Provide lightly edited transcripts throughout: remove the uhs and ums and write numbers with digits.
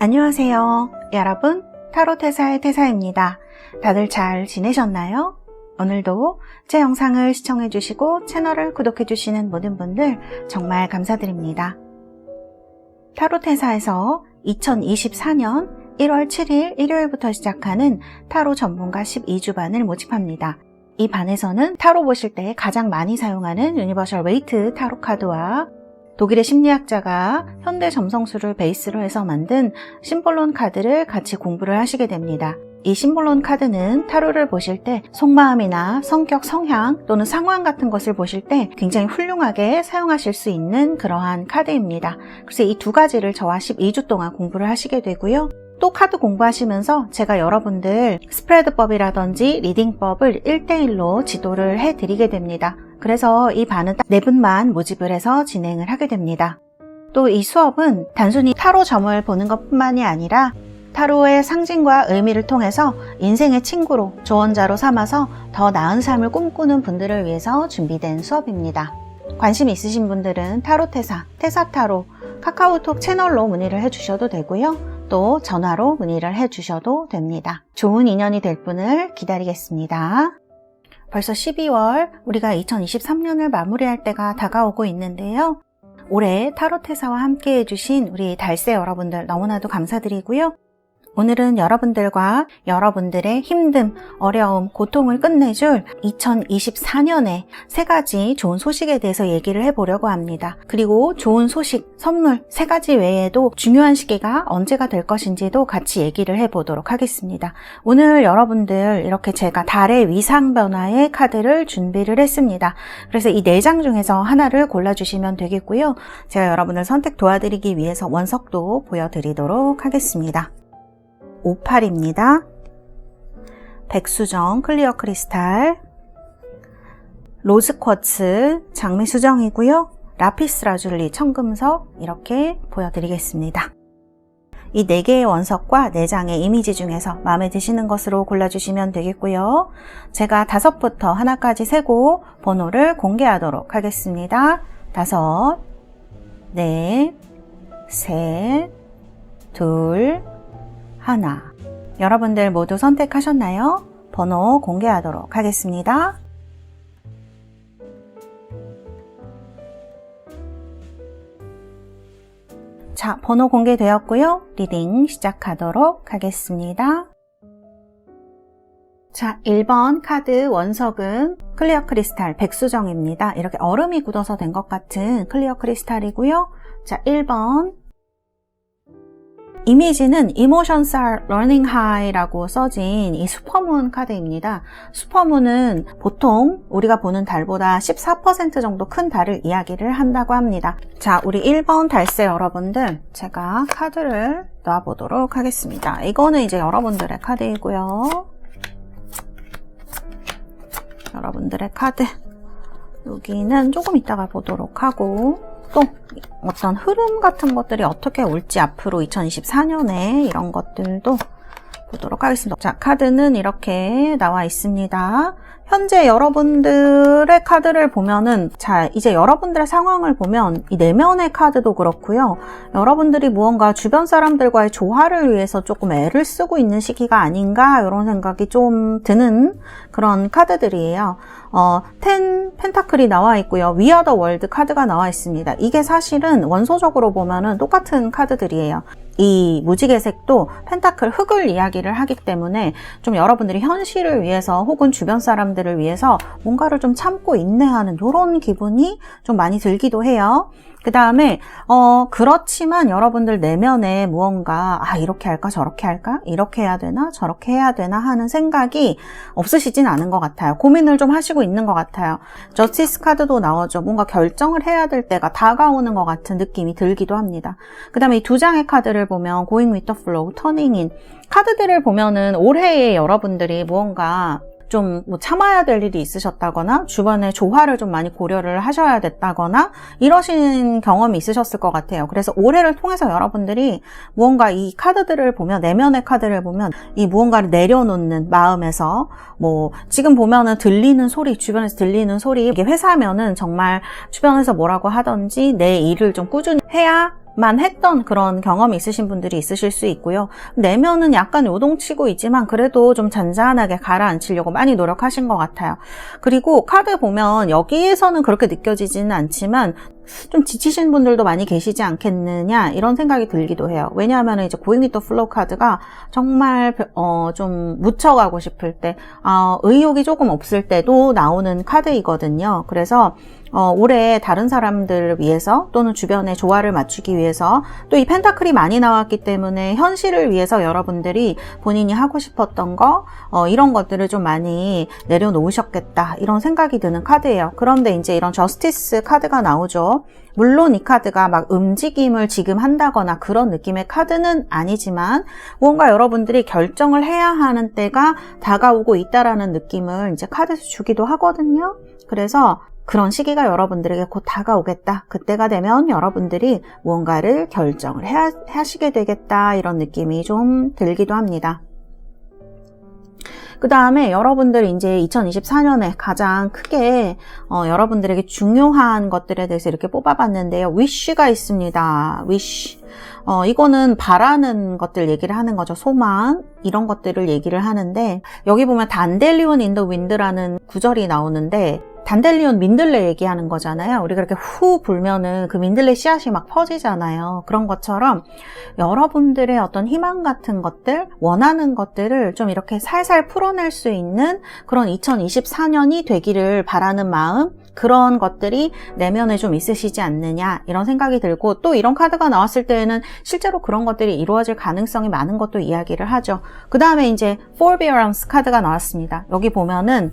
안녕하세요. 여러분, 타로테사의 태사입니다. 다들 잘 지내셨나요? 오늘도 제 영상을 시청해주시고 채널을 구독해주시는 모든 분들 정말 감사드립니다. 타로테사에서 2024년 1월 7일 일요일부터 시작하는 타로 전문가 12주반을 모집합니다. 이 반에서는 타로 보실 때 가장 많이 사용하는 유니버셜 웨이트 타로 카드와 독일의 심리학자가 현대 점성술을 베이스로 해서 만든 심볼론 카드를 같이 공부를 하시게 됩니다. 이 심볼론 카드는 타로를 보실 때 속마음이나 성격, 성향 또는 상황 같은 것을 보실 때 굉장히 훌륭하게 사용하실 수 있는 그러한 카드입니다. 그래서 이 두 가지를 저와 12주 동안 공부를 하시게 되고요. 또 카드 공부하시면서 제가 여러분들 스프레드법이라든지 리딩법을 1대1로 지도를 해드리게 됩니다. 그래서 이 반은 딱 4분만 모집을 해서 진행을 하게 됩니다. 또 이 수업은 단순히 타로 점을 보는 것뿐만이 아니라 타로의 상징과 의미를 통해서 인생의 친구로 조언자로 삼아서 더 나은 삶을 꿈꾸는 분들을 위해서 준비된 수업입니다. 관심 있으신 분들은 타로테사, 테사타로 카카오톡 채널로 문의를 해주셔도 되고요. 또 전화로 문의를 해주셔도 됩니다. 좋은 인연이 될 분을 기다리겠습니다. 벌써 12월, 우리가 2023년을 마무리할 때가 다가오고 있는데요. 올해 타로테사와 함께 해주신 우리 달새 여러분들 너무나도 감사드리고요. 오늘은 여러분들과 여러분들의 힘듦, 어려움, 고통을 끝내줄 2024년의 3가지 좋은 소식에 대해서 얘기를 해보려고 합니다. 그리고 좋은 소식, 선물 3가지 외에도 중요한 시기가 언제가 될 것인지도 같이 얘기를 해보도록 하겠습니다. 오늘 여러분들 이렇게 제가 달의 위상 변화의 카드를 준비를 했습니다. 그래서 이 4장 중에서 하나를 골라주시면 되겠고요. 제가 여러분을 선택 도와드리기 위해서 원석도 보여드리도록 하겠습니다. 58입니다. 백수정 클리어 크리스탈, 로즈 쿼츠 장미 수정이고요. 라피스 라줄리 청금석 이렇게 보여드리겠습니다. 이 4개의 원석과 4장의 이미지 중에서 마음에 드시는 것으로 골라주시면 되겠고요. 제가 5부터 하나까지 세고 번호를 공개하도록 하겠습니다. 5, 4, 셋, 둘, 하나. 여러분들 모두 선택하셨나요? 번호 공개하도록 하겠습니다. 자, 번호 공개되었고요. 리딩 시작하도록 하겠습니다. 자, 1번 카드 원석은 클리어 크리스탈 백수정입니다. 이렇게 얼음이 굳어서 된 것 같은 클리어 크리스탈이고요. 자, 1번 이미지는 Emotions are running high라고 써진 이 슈퍼문 카드입니다. 슈퍼문은 보통 우리가 보는 달보다 14% 정도 큰 달을 이야기를 한다고 합니다. 자, 우리 1번 달새 여러분들 제가 카드를 놔보도록 하겠습니다. 이거는 이제 여러분들의 카드이고요. 여러분들의 카드 여기는 조금 이따가 보도록 하고 또 어떤 흐름 같은 것들이 어떻게 올지 앞으로 2024년에 이런 것들도 보도록 하겠습니다. 자, 카드는 이렇게 나와 있습니다. 현재 여러분들의 카드를 보면은 자, 이제 여러분들의 상황을 보면 이 내면의 카드도 그렇고요. 여러분들이 무언가 주변 사람들과의 조화를 위해서 조금 애를 쓰고 있는 시기가 아닌가 이런 생각이 좀 드는 그런 카드들이에요. 10 펜타클이 나와 있고요. We are the world 카드가 나와 있습니다. 이게 사실은 원소적으로 보면은 똑같은 카드들이에요. 이 무지개색도 펜타클 흙을 이야기를 하기 때문에 좀 여러분들이 현실을 위해서 혹은 주변 사람들을 위해서 뭔가를 좀 참고 인내하는 이런 기분이 좀 많이 들기도 해요. 그 다음에 그렇지만 여러분들 내면에 무언가 이렇게 할까 저렇게 할까 이렇게 해야 되나 저렇게 해야 되나 하는 생각이 없으시진 않은 것 같아요. 고민을 좀 하시고 있는 것 같아요. 저스티스 카드도 나오죠. 뭔가 결정을 해야 될 때가 다가오는 것 같은 느낌이 들기도 합니다. 그 다음에 이 2장의 카드를 보면 Going with the flow, Turning in 카드들을 보면은 올해에 여러분들이 무언가 좀 참아야 될 일이 있으셨다거나 주변에 조화를 좀 많이 고려를 하셔야 됐다거나 이러신 경험이 있으셨을 것 같아요. 그래서 올해를 통해서 여러분들이 무언가 이 카드들을 보면 내면의 카드를 보면 이 무언가를 내려놓는 마음에서 지금 보면은 들리는 소리 주변에서 들리는 소리 이게 회사면은 정말 주변에서 뭐라고 하던지 내 일을 좀 꾸준히 해야 만 했던 그런 경험이 있으신 분들이 있으실 수 있고요. 내면은 약간 요동치고 있지만 그래도 좀 잔잔하게 가라앉히려고 많이 노력하신 것 같아요. 그리고 카드 보면 여기에서는 그렇게 느껴지지는 않지만 좀 지치신 분들도 많이 계시지 않겠느냐 이런 생각이 들기도 해요. 왜냐하면 이제 Going with the Flow 카드가 정말 좀 묻혀가고 싶을 때 의욕이 조금 없을 때도 나오는 카드이거든요. 그래서 올해 다른 사람들을 위해서 또는 주변의 조화를 맞추기 위해서 또 이 펜타클이 많이 나왔기 때문에 현실을 위해서 여러분들이 본인이 하고 싶었던 거 이런 것들을 좀 많이 내려놓으셨겠다 이런 생각이 드는 카드예요. 그런데 이제 이런 저스티스 카드가 나오죠. 물론 이 카드가 막 움직임을 지금 한다거나 그런 느낌의 카드는 아니지만 뭔가 여러분들이 결정을 해야 하는 때가 다가오고 있다라는 느낌을 이제 카드에서 주기도 하거든요. 그래서 그런 시기가 여러분들에게 곧 다가오겠다. 그때가 되면 여러분들이 무언가를 결정을 하시게 되겠다. 이런 느낌이 좀 들기도 합니다. 그 다음에 여러분들이 이제 2024년에 가장 크게 여러분들에게 중요한 것들에 대해서 이렇게 뽑아봤는데요. wish가 있습니다. wish. 이거는 바라는 것들 얘기를 하는 거죠. 소망 이런 것들을 얘기를 하는데 여기 보면 단델리온 인 더 윈드라는 구절이 나오는데 단델리온 민들레 얘기하는 거잖아요. 우리가 이렇게 후 불면은 그 민들레 씨앗이 막 퍼지잖아요. 그런 것처럼 여러분들의 어떤 희망 같은 것들, 원하는 것들을 좀 이렇게 살살 풀어낼 수 있는 그런 2024년이 되기를 바라는 마음, 그런 것들이 내면에 좀 있으시지 않느냐 이런 생각이 들고, 또 이런 카드가 나왔을 때에는 실제로 그런 것들이 이루어질 가능성이 많은 것도 이야기를 하죠. 그 다음에 이제 Forbearance 카드가 나왔습니다. 여기 보면은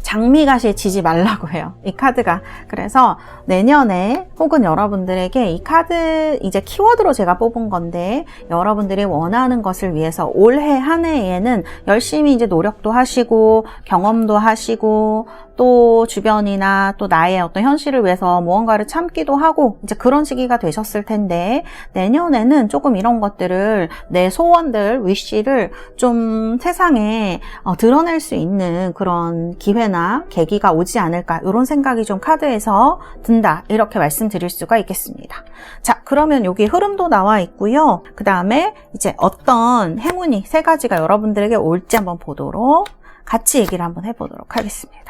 장미가시에 지지 말라고 해요. 이 카드가. 그래서 내년에 혹은 여러분들에게 이 카드 이제 키워드로 제가 뽑은 건데 여러분들이 원하는 것을 위해서 올해 한 해에는 열심히 이제 노력도 하시고 경험도 하시고 또 주변이나 또 나의 어떤 현실을 위해서 무언가를 참기도 하고 이제 그런 시기가 되셨을 텐데 내년에는 조금 이런 것들을 내 소원들, 위시를 좀 세상에 드러낼 수 있는 그런 기회나 계기가 오지 않을까 이런 생각이 좀 카드에서 든다 이렇게 말씀드릴 수가 있겠습니다. 자, 그러면 여기 흐름도 나와 있고요. 그 다음에 이제 어떤 행운이 세 가지가 여러분들에게 올지 한번 보도록 같이 얘기를 한번 해보도록 하겠습니다.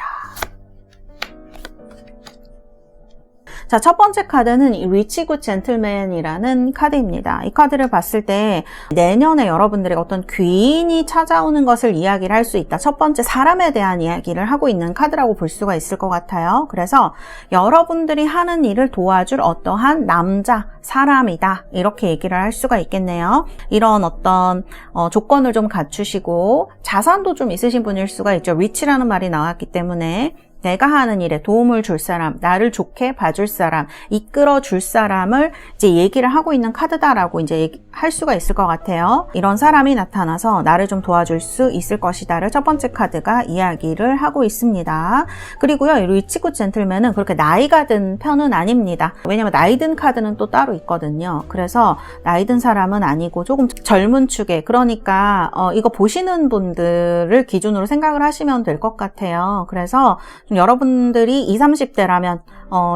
자, 첫 번째 카드는 이 리치 굿 젠틀맨이라는 카드입니다. 이 카드를 봤을 때 내년에 여러분들의 어떤 귀인이 찾아오는 것을 이야기를 할 수 있다. 첫 번째 사람에 대한 이야기를 하고 있는 카드라고 볼 수가 있을 것 같아요. 그래서 여러분들이 하는 일을 도와줄 어떠한 남자, 사람이다. 이렇게 얘기를 할 수가 있겠네요. 이런 어떤 조건을 좀 갖추시고 자산도 좀 있으신 분일 수가 있죠. 리치라는 말이 나왔기 때문에 내가 하는 일에 도움을 줄 사람, 나를 좋게 봐줄 사람, 이끌어 줄 사람을 이제 얘기를 하고 있는 카드다라고 이제 할 수가 있을 것 같아요. 이런 사람이 나타나서 나를 좀 도와줄 수 있을 것이다를 첫 번째 카드가 이야기를 하고 있습니다. 그리고요, 이 리치 굿 젠틀맨은 그렇게 나이가 든 편은 아닙니다. 왜냐면 나이 든 카드는 또 따로 있거든요. 그래서 나이 든 사람은 아니고 조금 젊은 축에, 그러니까 이거 보시는 분들을 기준으로 생각을 하시면 될 것 같아요. 그래서 여러분들이 20, 30대라면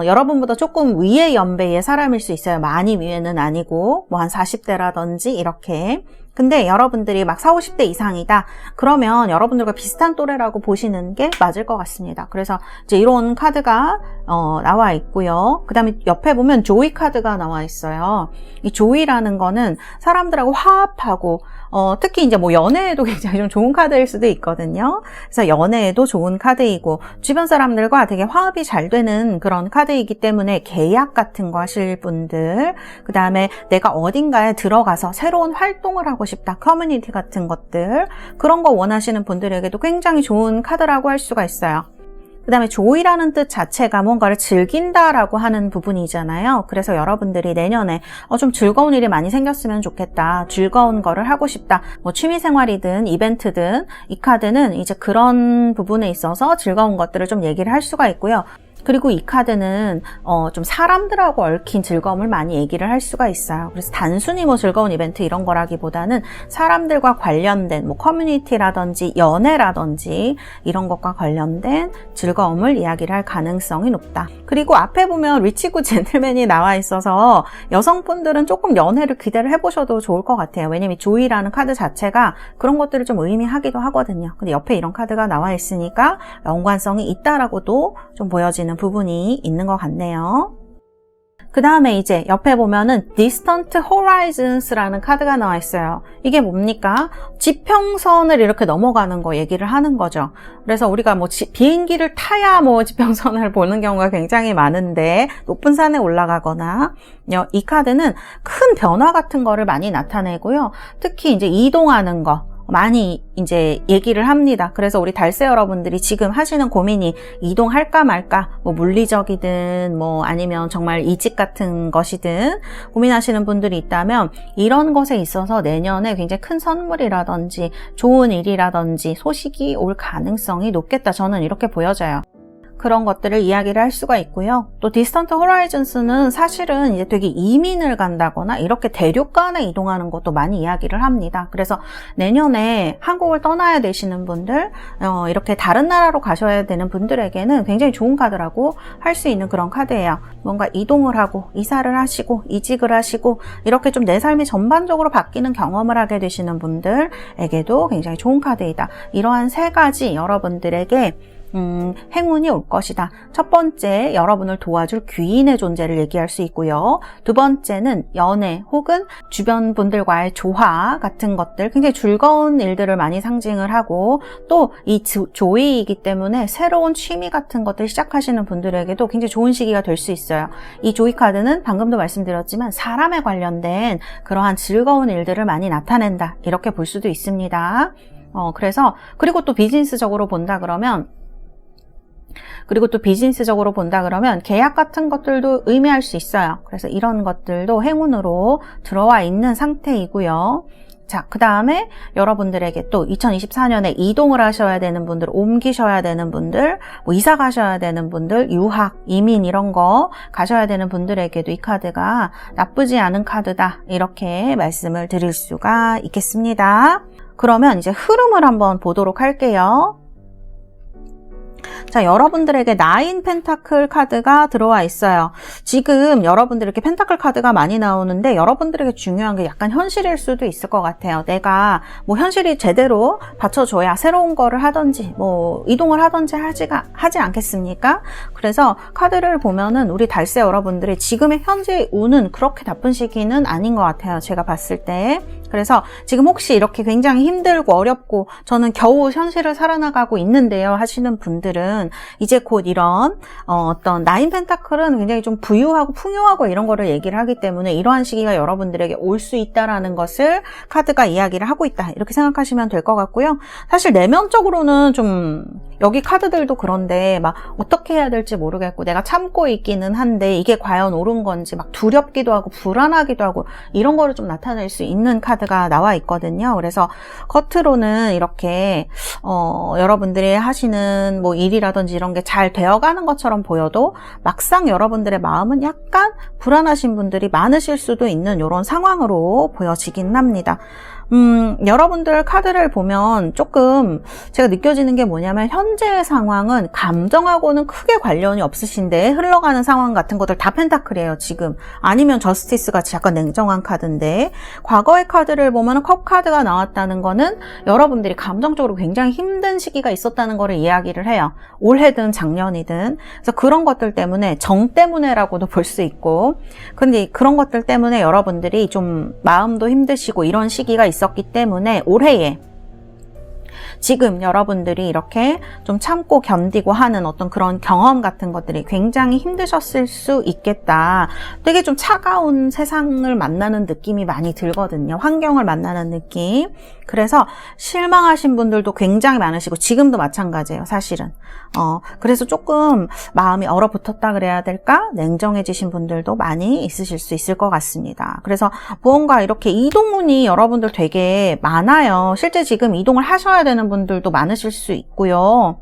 여러분보다 조금 위의 연배의 사람일 수 있어요. 많이 위에는 아니고 뭐 한 40대라든지 이렇게. 근데 여러분들이 막 40, 50대 이상이다. 그러면 여러분들과 비슷한 또래라고 보시는 게 맞을 것 같습니다. 그래서 이제 이런 카드가 나와 있고요. 그 다음에 옆에 보면 조이 카드가 나와 있어요. 이 조이라는 거는 사람들하고 화합하고 특히 이제 뭐 연애에도 굉장히 좀 좋은 카드일 수도 있거든요. 그래서 연애에도 좋은 카드이고 주변 사람들과 되게 화합이 잘 되는 그런 카드이기 때문에 계약 같은 거 하실 분들, 그 다음에 내가 어딘가에 들어가서 새로운 활동을 하고 싶다, 커뮤니티 같은 것들, 그런 거 원하시는 분들에게도 굉장히 좋은 카드라고 할 수가 있어요. 그 다음에 조이라는 뜻 자체가 뭔가를 즐긴다라고 하는 부분이잖아요. 그래서 여러분들이 내년에 좀 즐거운 일이 많이 생겼으면 좋겠다, 즐거운 거를 하고 싶다, 뭐 취미생활이든 이벤트든 이 카드는 이제 그런 부분에 있어서 즐거운 것들을 좀 얘기를 할 수가 있고요. 그리고 이 카드는 좀 사람들하고 얽힌 즐거움을 많이 얘기를 할 수가 있어요. 그래서 단순히 뭐 즐거운 이벤트 이런 거라기보다는 사람들과 관련된 뭐 커뮤니티라든지 연애라든지 이런 것과 관련된 즐거움을 이야기를 할 가능성이 높다. 그리고 앞에 보면 리치 굿 젠틀맨이 나와 있어서 여성분들은 조금 연애를 기대를 해보셔도 좋을 것 같아요. 왜냐면 조이라는 카드 자체가 그런 것들을 좀 의미하기도 하거든요. 근데 옆에 이런 카드가 나와 있으니까 연관성이 있다라고도 좀 보여지는 부분이 있는 것 같네요. 그 다음에 이제 옆에 보면은 Distant Horizons라는 카드가 나와 있어요. 이게 뭡니까? 지평선을 이렇게 넘어가는 거 얘기를 하는 거죠. 그래서 우리가 뭐 비행기를 타야 뭐 지평선을 보는 경우가 굉장히 많은데 높은 산에 올라가거나 이 카드는 큰 변화 같은 거를 많이 나타내고요. 특히 이제 이동하는 거 많이 이제 얘기를 합니다. 그래서 우리 달세 여러분들이 지금 하시는 고민이 이동할까 말까, 뭐 물리적이든 뭐 아니면 정말 이직 같은 것이든 고민하시는 분들이 있다면 이런 것에 있어서 내년에 굉장히 큰 선물이라든지 좋은 일이라든지 소식이 올 가능성이 높겠다. 저는 이렇게 보여져요. 그런 것들을 이야기를 할 수가 있고요. 또 디스턴트 호라이즌스는 사실은 이제 되게 이민을 간다거나 이렇게 대륙 간에 이동하는 것도 많이 이야기를 합니다. 그래서 내년에 한국을 떠나야 되시는 분들, 이렇게 다른 나라로 가셔야 되는 분들에게는 굉장히 좋은 카드라고 할 수 있는 그런 카드예요. 뭔가 이동을 하고 이사를 하시고 이직을 하시고 이렇게 좀 내 삶이 전반적으로 바뀌는 경험을 하게 되시는 분들에게도 굉장히 좋은 카드이다. 이러한 세 가지 여러분들에게 행운이 올 것이다. 첫 번째, 여러분을 도와줄 귀인의 존재를 얘기할 수 있고요. 두 번째는 연애 혹은 주변 분들과의 조화 같은 것들, 굉장히 즐거운 일들을 많이 상징을 하고 또 이 조이이기 때문에 새로운 취미 같은 것들 시작하시는 분들에게도 굉장히 좋은 시기가 될 수 있어요. 이 조이 카드는 방금도 말씀드렸지만 사람에 관련된 그러한 즐거운 일들을 많이 나타낸다. 이렇게 볼 수도 있습니다. 그래서 그리고 또 비즈니스적으로 본다 그러면 계약 같은 것들도 의미할 수 있어요. 그래서 이런 것들도 행운으로 들어와 있는 상태이고요. 자, 그 다음에 여러분들에게 또 2024년에 이동을 하셔야 되는 분들, 옮기셔야 되는 분들, 뭐 이사 가셔야 되는 분들, 유학, 이민 이런 거 가셔야 되는 분들에게도 이 카드가 나쁘지 않은 카드다. 이렇게 말씀을 드릴 수가 있겠습니다. 그러면 이제 흐름을 한번 보도록 할게요. 자, 여러분들에게 9 펜타클 카드가 들어와 있어요. 지금 여러분들에게 펜타클 카드가 많이 나오는데 여러분들에게 중요한 게 약간 현실일 수도 있을 것 같아요. 내가 뭐 현실이 제대로 받쳐줘야 새로운 거를 하든지 뭐 이동을 하든지 하지 않겠습니까? 그래서 카드를 보면은 우리 달세 여러분들의 지금의 현재 운은 그렇게 나쁜 시기는 아닌 것 같아요. 제가 봤을 때. 그래서 지금 혹시 이렇게 굉장히 힘들고 어렵고 저는 겨우 현실을 살아나가고 있는데요 하시는 분들은 이제 곧 이런 어떤 9 펜타클은 굉장히 좀 부유하고 풍요하고 이런 거를 얘기를 하기 때문에 이러한 시기가 여러분들에게 올 수 있다라는 것을 카드가 이야기를 하고 있다. 이렇게 생각하시면 될 것 같고요. 사실 내면적으로는 좀 여기 카드들도 그런데 막 어떻게 해야 될지 모르겠고 내가 참고 있기는 한데 이게 과연 옳은 건지 막 두렵기도 하고 불안하기도 하고 이런 거를 좀 나타낼 수 있는 카드가 나와 있거든요. 그래서 겉으로는 이렇게 여러분들이 하시는 뭐 일이라든지 이런 게 잘 되어가는 것처럼 보여도 막상 여러분들의 마음은 약간 불안하신 분들이 많으실 수도 있는 이런 상황으로 보여지긴 합니다. 여러분들 카드를 보면 조금 제가 느껴지는 게 뭐냐면 현재의 상황은 감정하고는 크게 관련이 없으신데 흘러가는 상황 같은 것들 다 펜타클이에요 지금. 아니면 저스티스 같이 약간 냉정한 카드인데 과거의 카드를 보면 컵 카드가 나왔다는 거는 여러분들이 감정적으로 굉장히 힘든 시기가 있었다는 거를 이야기를 해요. 올해든 작년이든. 그래서 그런 것들 때문에 정 때문에라고도 볼 수 있고 근데 그런 것들 때문에 여러분들이 좀 마음도 힘드시고 이런 시기가 있었기 때문에 올해에 지금 여러분들이 이렇게 좀 참고 견디고 하는 어떤 그런 경험 같은 것들이 굉장히 힘드셨을 수 있겠다. 되게 좀 차가운 세상을 만나는 느낌이 많이 들거든요. 환경을 만나는 느낌. 그래서 실망하신 분들도 굉장히 많으시고 지금도 마찬가지예요. 사실은. 그래서 조금 마음이 얼어붙었다 그래야 될까? 냉정해지신 분들도 많이 있으실 수 있을 것 같습니다. 그래서 무언가 이렇게 이동운이 여러분들 되게 많아요. 실제 지금 이동을 하셔야 되는 하시는 분들도 많으실 수 있고요.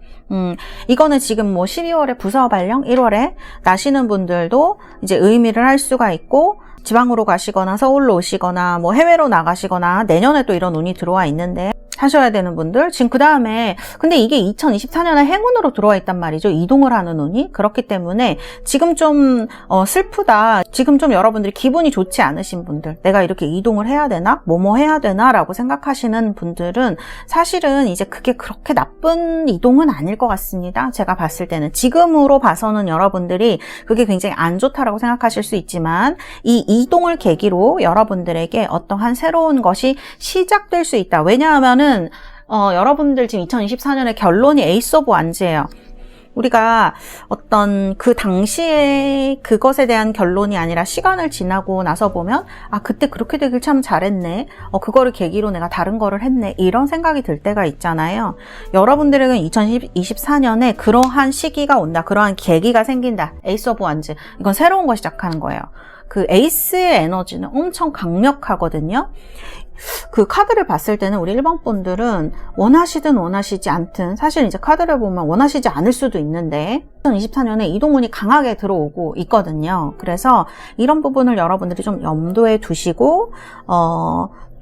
이거는 지금 뭐 12월에 부서 발령, 1월에 나시는 분들도 이제 의미를 할 수가 있고, 지방으로 가시거나 서울로 오시거나 뭐 해외로 나가시거나 내년에 또 이런 운이 들어와 있는데 하셔야 되는 분들, 지금 그 다음에 근데 이게 2024년에 행운으로 들어와 있단 말이죠. 이동을 하는 운이. 그렇기 때문에 지금 좀 슬프다, 지금 좀 여러분들이 기분이 좋지 않으신 분들, 내가 이렇게 이동을 해야 되나? 뭐뭐 해야 되나? 라고 생각하시는 분들은 사실은 이제 그게 그렇게 나쁜 이동은 아닐 것 같습니다. 제가 봤을 때는 지금으로 봐서는 여러분들이 그게 굉장히 안 좋다라고 생각하실 수 있지만, 이 이동을 계기로 여러분들에게 어떠한 새로운 것이 시작될 수 있다. 왜냐하면은 여러분들 지금 2024년의 결론이 에이스 오브 완즈예요. 우리가 어떤 그 당시에 그것에 대한 결론이 아니라 시간을 지나고 나서 보면, 아, 그때 그렇게 되길 참 잘했네. 그거를 계기로 내가 다른 거를 했네. 이런 생각이 들 때가 있잖아요. 여러분들에게는 2024년에 그러한 시기가 온다. 그러한 계기가 생긴다. 에이스 오브 완즈. 이건 새로운 거 시작하는 거예요. 그 에이스의 에너지는 엄청 강력하거든요. 그 카드를 봤을 때는 우리 1번 분들은 원하시든 원하시지 않든, 사실 이제 카드를 보면 원하시지 않을 수도 있는데 2024년에 이동운이 강하게 들어오고 있거든요. 그래서 이런 부분을 여러분들이 좀 염두에 두시고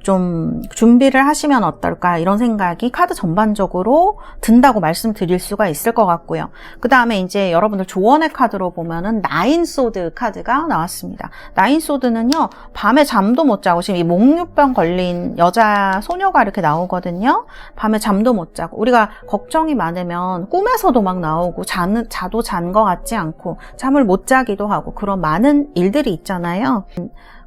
좀 준비를 하시면 어떨까, 이런 생각이 카드 전반적으로 든다고 말씀드릴 수가 있을 것 같고요. 그 다음에 이제 여러분들 조언의 카드로 보면은 나인 소드 카드가 나왔습니다. 나인 소드는요, 밤에 잠도 못 자고, 지금 이 목류병 걸린 여자 소녀가 이렇게 나오거든요. 밤에 잠도 못 자고, 우리가 걱정이 많으면 꿈에서도 막 나오고, 자도 잔 것 같지 않고 잠을 못 자기도 하고, 그런 많은 일들이 있잖아요.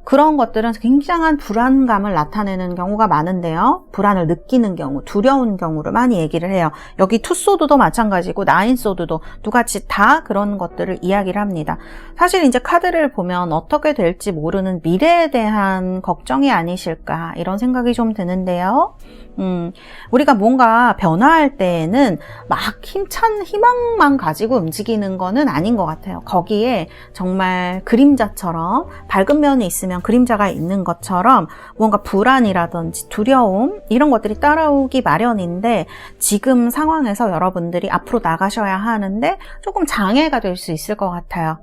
그런 것들은 굉장한 불안감을 나타내는 경우가 많은데요. 불안을 느끼는 경우, 두려운 경우를 많이 얘기를 해요. 여기 투소드도 마찬가지고 나인소드도 똑같이 다 그런 것들을 이야기를 합니다. 사실 이제 카드를 보면 어떻게 될지 모르는 미래에 대한 걱정이 아니실까, 이런 생각이 좀 드는데요. 우리가 뭔가 변화할 때에는 막 힘찬 희망만 가지고 움직이는 거는 아닌 것 같아요. 거기에 정말 그림자처럼 밝은 면이 있으면 그림자가 있는 것처럼 뭔가 불안이라든지 두려움, 이런 것들이 따라오기 마련인데, 지금 상황에서 여러분들이 앞으로 나가셔야 하는데 조금 장애가 될 수 있을 것 같아요.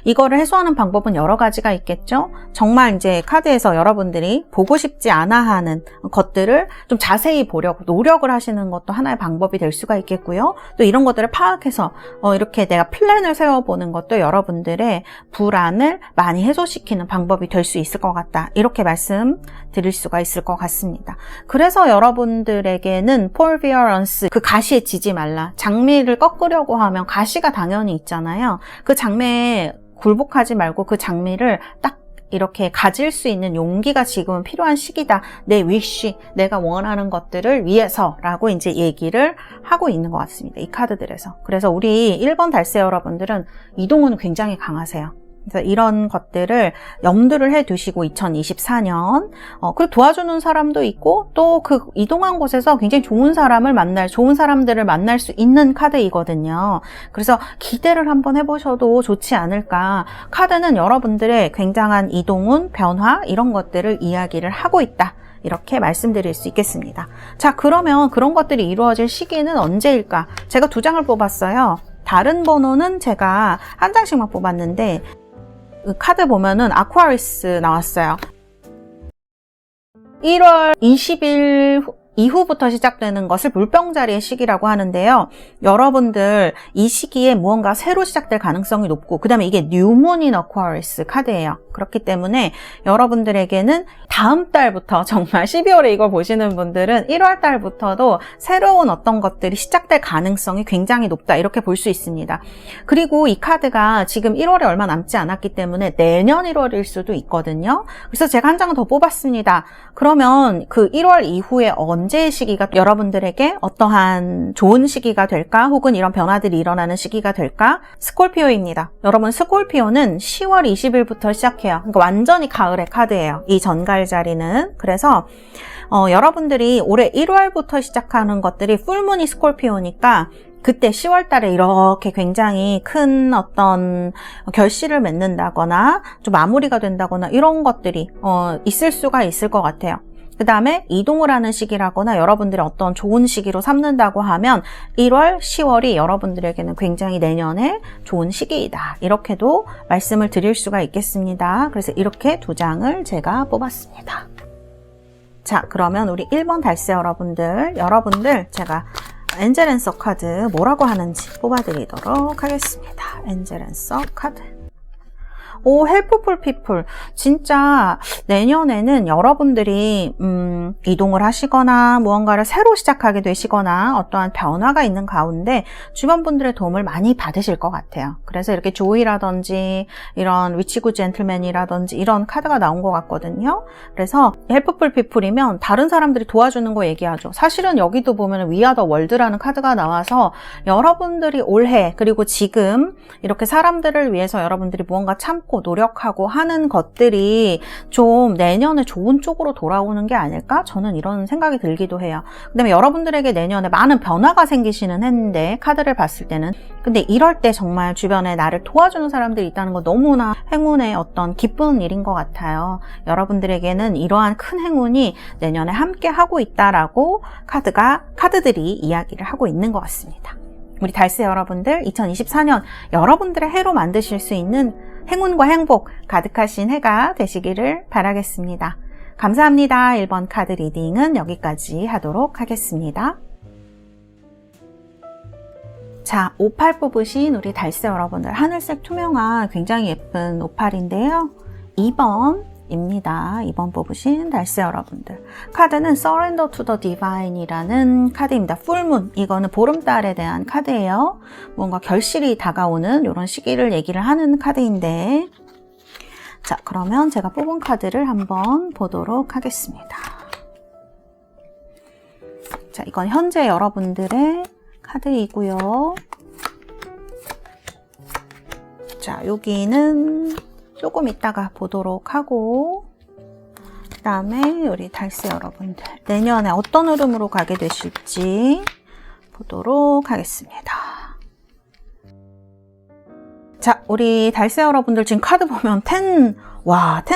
이거를 해소하는 방법은 여러 가지가 있겠죠. 정말 이제 카드에서 여러분들이 보고 싶지 않아 하는 것들을 좀 자세히 보려고 노력을 하시는 것도 하나의 방법이 될 수가 있겠고요. 또 이런 것들을 파악해서 이렇게 내가 플랜을 세워보는 것도 여러분들의 불안을 많이 해소시키는 방법이 될 수 있을 것 같다, 이렇게 말씀드릴 수가 있을 것 같습니다. 그래서 여러분들에게는 perseverance, 그 가시에 지지 말라. 장미를 꺾으려고 하면 가시가 당연히 있잖아요. 그 장미에 굴복하지 말고 그 장미를 딱 이렇게 가질 수 있는 용기가 지금은 필요한 시기다. 내 위시, 내가 원하는 것들을 위해서라고 이제 얘기를 하고 있는 것 같습니다. 이 카드들에서. 그래서 우리 1번 달세 여러분들은 이동은 굉장히 강하세요. 그래서 이런 것들을 염두를 해 두시고 2024년 그리고 도와주는 사람도 있고, 또 그 이동한 곳에서 굉장히 좋은 사람들을 만날 수 있는 카드이거든요. 그래서 기대를 한번 해보셔도 좋지 않을까. 카드는 여러분들의 굉장한 이동운, 변화, 이런 것들을 이야기를 하고 있다, 이렇게 말씀드릴 수 있겠습니다. 자, 그러면 그런 것들이 이루어질 시기는 언제일까? 제가 2장을 뽑았어요. 다른 번호는 제가 한 장씩만 뽑았는데, 카드 보면은 아쿠아리스 나왔어요. 1월 20일 이후부터 시작되는 것을 물병자리의 시기라고 하는데요. 여러분들 이 시기에 무언가 새로 시작될 가능성이 높고, 그 다음에 이게 뉴문인 어쿠아리스 카드예요. 그렇기 때문에 여러분들에게는 다음 달부터, 정말 12월에 이걸 보시는 분들은 1월 달부터도 새로운 어떤 것들이 시작될 가능성이 굉장히 높다, 이렇게 볼 수 있습니다. 그리고 이 카드가 지금 1월에 얼마 남지 않았기 때문에 내년 1월일 수도 있거든요. 그래서 제가 한 장은 더 뽑았습니다. 그러면 그 1월 이후에 언제의 시기가 여러분들에게 어떠한 좋은 시기가 될까, 혹은 이런 변화들이 일어나는 시기가 될까? 스콜피오입니다. 여러분, 스콜피오는 10월 20일부터 시작해요. 그러니까 완전히 가을의 카드예요, 이 전갈자리는. 그래서 여러분들이 올해 1월부터 시작하는 것들이 풀문이 스콜피오니까, 그때 10월 달에 이렇게 굉장히 큰 어떤 결실을 맺는다거나 좀 마무리가 된다거나 이런 것들이 있을 수가 있을 것 같아요. 그 다음에 이동을 하는 시기라거나 여러분들이 어떤 좋은 시기로 삼는다고 하면 1월, 10월이 여러분들에게는 굉장히 내년에 좋은 시기이다. 이렇게도 말씀을 드릴 수가 있겠습니다. 그래서 이렇게 2장을 제가 뽑았습니다. 자, 그러면 우리 1번 달세 여러분들 제가 엔젤 앤서 카드 뭐라고 하는지 뽑아드리도록 하겠습니다. 엔젤 앤서 카드. 오, 헬프풀 피플. 진짜 내년에는 여러분들이 이동을 하시거나 무언가를 새로 시작하게 되시거나 어떠한 변화가 있는 가운데 주변 분들의 도움을 많이 받으실 것 같아요. 그래서 이렇게 조이라든지 이런 위치굿 젠틀맨이라든지 이런 카드가 나온 것 같거든요. 그래서 헬프풀 피플이면 다른 사람들이 도와주는 거 얘기하죠. 사실은 여기도 보면 We Are the World라는 카드가 나와서 여러분들이 올해 그리고 지금 이렇게 사람들을 위해서 여러분들이 무언가 참고 노력하고 하는 것들이 좀 내년에 좋은 쪽으로 돌아오는 게 아닐까? 저는 이런 생각이 들기도 해요. 그다음에 여러분들에게 내년에 많은 변화가 생기시는 해인데 카드를 봤을 때는 근데 이럴 때 정말 주변에 나를 도와주는 사람들이 있다는 거 너무나 행운의 어떤 기쁜 일인 것 같아요. 여러분들에게는 이러한 큰 행운이 내년에 함께 하고 있다라고 카드들이 이야기를 하고 있는 것 같습니다. 우리 달세 여러분들 2024년 여러분들의 해로 만드실 수 있는 행운과 행복 가득하신 해가 되시기를 바라겠습니다. 감사합니다. 1번 카드 리딩은 여기까지 하도록 하겠습니다. 자, 오팔 뽑으신 우리 달세 여러분들 하늘색 투명한 굉장히 예쁜 오팔인데요. 2번입니다. 2번 뽑으신 달세 여러분들. 카드는 Surrender to the Divine이라는 카드입니다. 풀문, 이거는 보름달에 대한 카드예요. 뭔가 결실이 다가오는 이런 시기를 얘기를 하는 카드인데 자, 그러면 제가 뽑은 카드를 한번 보도록 하겠습니다. 자, 이건 현재 여러분들의 카드이고요. 자, 여기는 조금 이따가 보도록 하고 그 다음에 우리 달세 여러분들 내년에 어떤 흐름으로 가게 되실지 보도록 하겠습니다. 자, 우리 달세 여러분들 지금 카드 보면 10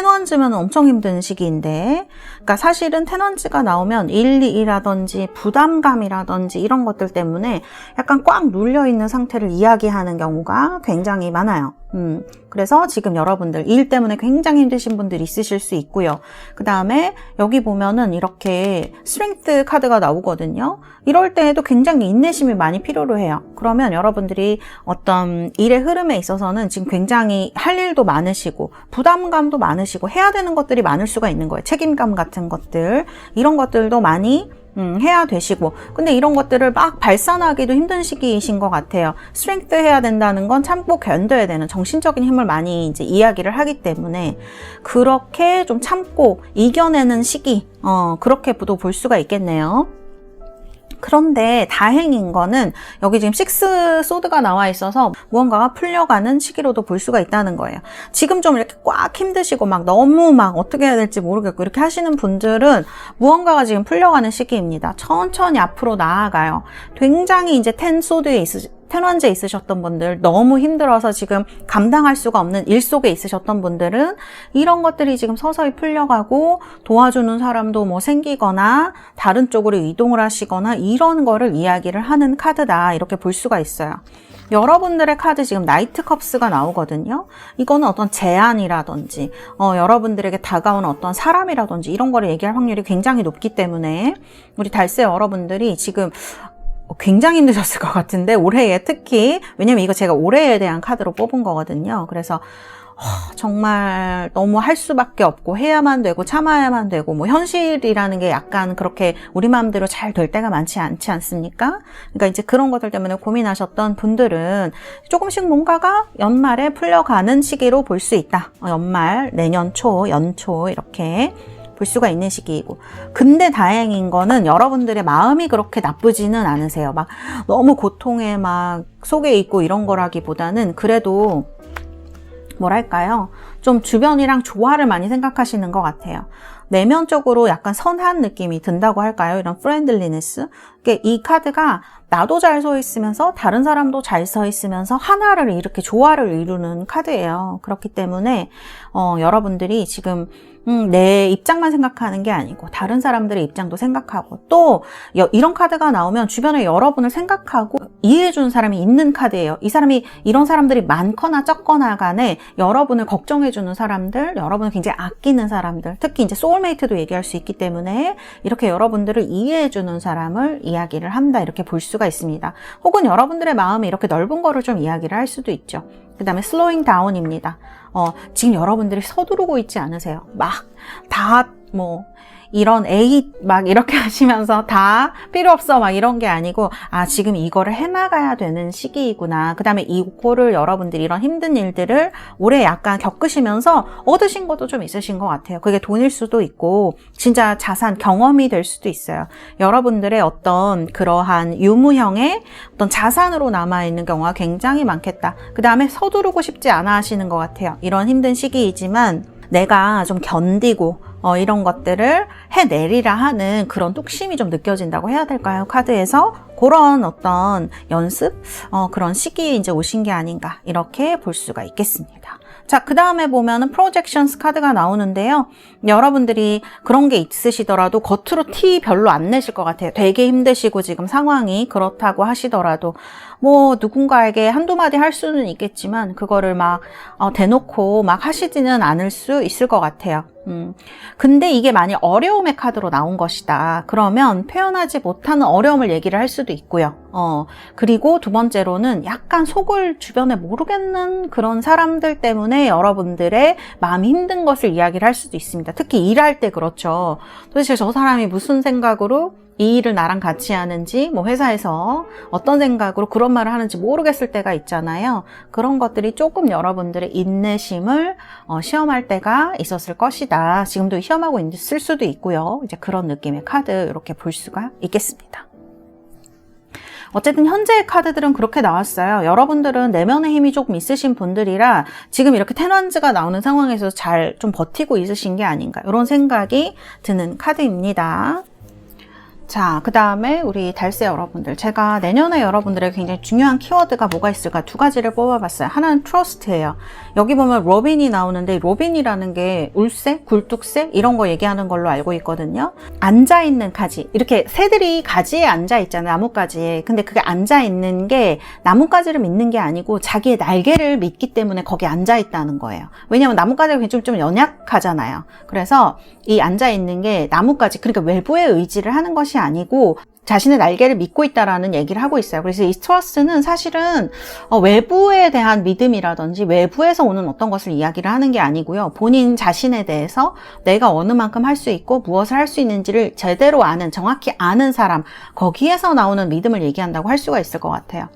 원즈면 엄청 힘든 시기인데 그러니까 사실은 10 원즈가 나오면 일이라든지 부담감이라든지 이런 것들 때문에 약간 꽉 눌려있는 상태를 이야기하는 경우가 굉장히 많아요. 그래서 지금 여러분들 일 때문에 굉장히 힘드신 분들이 있으실 수 있고요. 그 다음에 여기 보면은 이렇게 스트렝스 카드가 나오거든요. 이럴 때에도 굉장히 인내심이 많이 필요로 해요. 그러면 여러분들이 어떤 일의 흐름에 있어서는 지금 굉장히 할 일도 많으시고 부담감도 많으시고 해야 되는 것들이 많을 수가 있는 거예요. 책임감 같은 것들 이런 것들도 많이 해야 되시고 근데 이런 것들을 막 발산하기도 힘든 시기이신 것 같아요. 스트렝스 해야 된다는 건 참고 견뎌야 되는 정신적인 힘을 많이 이제 이야기를 하기 때문에 그렇게 좀 참고 이겨내는 시기 그렇게도 볼 수가 있겠네요. 그런데 다행인 거는 여기 지금 6 소드가 나와 있어서 무언가가 풀려가는 시기로도 볼 수가 있다는 거예요. 지금 좀 이렇게 꽉 힘드시고 막 너무 막 어떻게 해야 될지 모르겠고 이렇게 하시는 분들은 무언가가 지금 풀려가는 시기입니다. 천천히 앞으로 나아가요. 굉장히 이제 10 소드에 10 원즈에 있으셨던 분들 너무 힘들어서 지금 감당할 수가 없는 일 속에 있으셨던 분들은 이런 것들이 지금 서서히 풀려가고 도와주는 사람도 뭐 생기거나 다른 쪽으로 이동을 하시거나 이런 거를 이야기를 하는 카드다 이렇게 볼 수가 있어요. 여러분들의 카드 지금 나이트 컵스가 나오거든요. 이거는 어떤 제안이라든지 여러분들에게 다가오는 어떤 사람이라든지 이런 거를 얘기할 확률이 굉장히 높기 때문에 우리 달세 여러분들이 지금 굉장히 힘드셨을 것 같은데 올해에 특히 왜냐면 이거 제가 올해에 대한 카드로 뽑은 거거든요. 그래서 정말 너무 할 수밖에 없고 해야만 되고 참아야만 되고 뭐 현실이라는 게 약간 그렇게 우리 마음대로 잘 될 때가 많지 않지 않습니까? 그러니까 이제 그런 것들 때문에 고민하셨던 분들은 조금씩 뭔가가 연말에 풀려가는 시기로 볼 수 있다. 연말, 내년 초, 연초 이렇게 볼 수가 있는 시기이고 근데 다행인 거는 여러분들의 마음이 그렇게 나쁘지는 않으세요. 막 너무 고통에 막 속에 있고 이런 거라기보다는 그래도 뭐랄까요? 좀 주변이랑 조화를 많이 생각하시는 것 같아요. 내면적으로 약간 선한 느낌이 든다고 할까요? 이런 프렌들리네스? 이 카드가 나도 잘 서 있으면서 다른 사람도 잘 서 있으면서 하나를 이렇게 조화를 이루는 카드예요. 그렇기 때문에 여러분들이 지금 내 입장만 생각하는 게 아니고 다른 사람들의 입장도 생각하고 또 이런 카드가 나오면 주변에 여러분을 생각하고 이해해주는 사람이 있는 카드예요. 이 사람이 이런 사람들이 많거나 적거나 간에 여러분을 걱정해주는 사람들, 여러분을 굉장히 아끼는 사람들, 특히 이제 소울메이트도 얘기할 수 있기 때문에 이렇게 여러분들을 이해해주는 사람을 이야기를 한다 이렇게 볼 수가 있습니다. 혹은 여러분들의 마음이 이렇게 넓은 거를 좀 이야기를 할 수도 있죠. 그 다음에 슬로잉 다운입니다. 지금 여러분들이 서두르고 있지 않으세요? 이런 막 이렇게 하시면서 다 필요 없어 막 이런 게 아니고 지금 이거를 해나가야 되는 시기이구나. 그 다음에 이거를 여러분들이 이런 힘든 일들을 올해 약간 겪으시면서 얻으신 것도 좀 있으신 것 같아요. 그게 돈일 수도 있고 진짜 자산, 경험이 될 수도 있어요. 여러분들의 어떤 그러한 유무형의 어떤 자산으로 남아있는 경우가 굉장히 많겠다. 그 다음에 서두르고 싶지 않아 하시는 것 같아요. 이런 힘든 시기이지만 내가 좀 견디고 이런 것들을 해내리라 하는 그런 뚝심이 좀 느껴진다고 해야 될까요? 카드에서 그런 어떤 연습, 그런 시기에 이제 오신 게 아닌가 이렇게 볼 수가 있겠습니다. 자, 그 다음에 보면은 프로젝션스 카드가 나오는데요. 여러분들이 그런 게 있으시더라도 겉으로 티 별로 안 내실 것 같아요. 되게 힘드시고 지금 상황이 그렇다고 하시더라도 누군가에게 한두 마디 할 수는 있겠지만 그거를 막 대놓고 막 하시지는 않을 수 있을 것 같아요. 근데 이게 만약 어려움의 카드로 나온 것이다. 그러면 표현하지 못하는 어려움을 얘기를 할 수도 있고요. 그리고 두 번째로는 약간 속을 주변에 모르겠는 그런 사람들 때문에 여러분들의 마음이 힘든 것을 이야기를 할 수도 있습니다. 특히 일할 때 그렇죠. 도대체 저 사람이 무슨 생각으로 이 일을 나랑 같이 하는지, 회사에서 어떤 생각으로 그런 말을 하는지 모르겠을 때가 있잖아요. 그런 것들이 조금 여러분들의 인내심을 시험할 때가 있었을 것이다. 지금도 시험하고 있을 수도 있고요. 이제 그런 느낌의 카드 이렇게 볼 수가 있겠습니다. 어쨌든 현재의 카드들은 그렇게 나왔어요. 여러분들은 내면의 힘이 조금 있으신 분들이라 지금 이렇게 텐원즈가 나오는 상황에서 잘 좀 버티고 있으신 게 아닌가 이런 생각이 드는 카드입니다. 자, 그 다음에 우리 달새 여러분들, 제가 내년에 여러분들의 굉장히 중요한 키워드가 뭐가 있을까 두 가지를 뽑아봤어요. 하나는 트러스트예요. 여기 보면 로빈이 나오는데 로빈이라는 게 울새, 굴뚝새 이런 거 얘기하는 걸로 알고 있거든요. 앉아있는 가지, 이렇게 새들이 가지에 앉아있잖아요. 나뭇가지에. 근데 그게 앉아있는 게 나뭇가지를 믿는 게 아니고 자기의 날개를 믿기 때문에 거기 앉아있다는 거예요. 왜냐면 나뭇가지가 좀 연약하잖아요. 그래서 이 앉아있는 게 나뭇가지, 그러니까 외부의 의지를 하는 것이 아니고 자신의 날개를 믿고 있다라는 얘기를 하고 있어요. 그래서 이 트러스트는 사실은 외부에 대한 믿음이라든지 외부에서 오는 어떤 것을 이야기를 하는 게 아니고요. 본인 자신에 대해서 내가 어느 만큼 할 수 있고 무엇을 할 수 있는지를 제대로 아는, 정확히 아는 사람, 거기에서 나오는 믿음을 얘기한다고 할 수가 있을 것 같아요.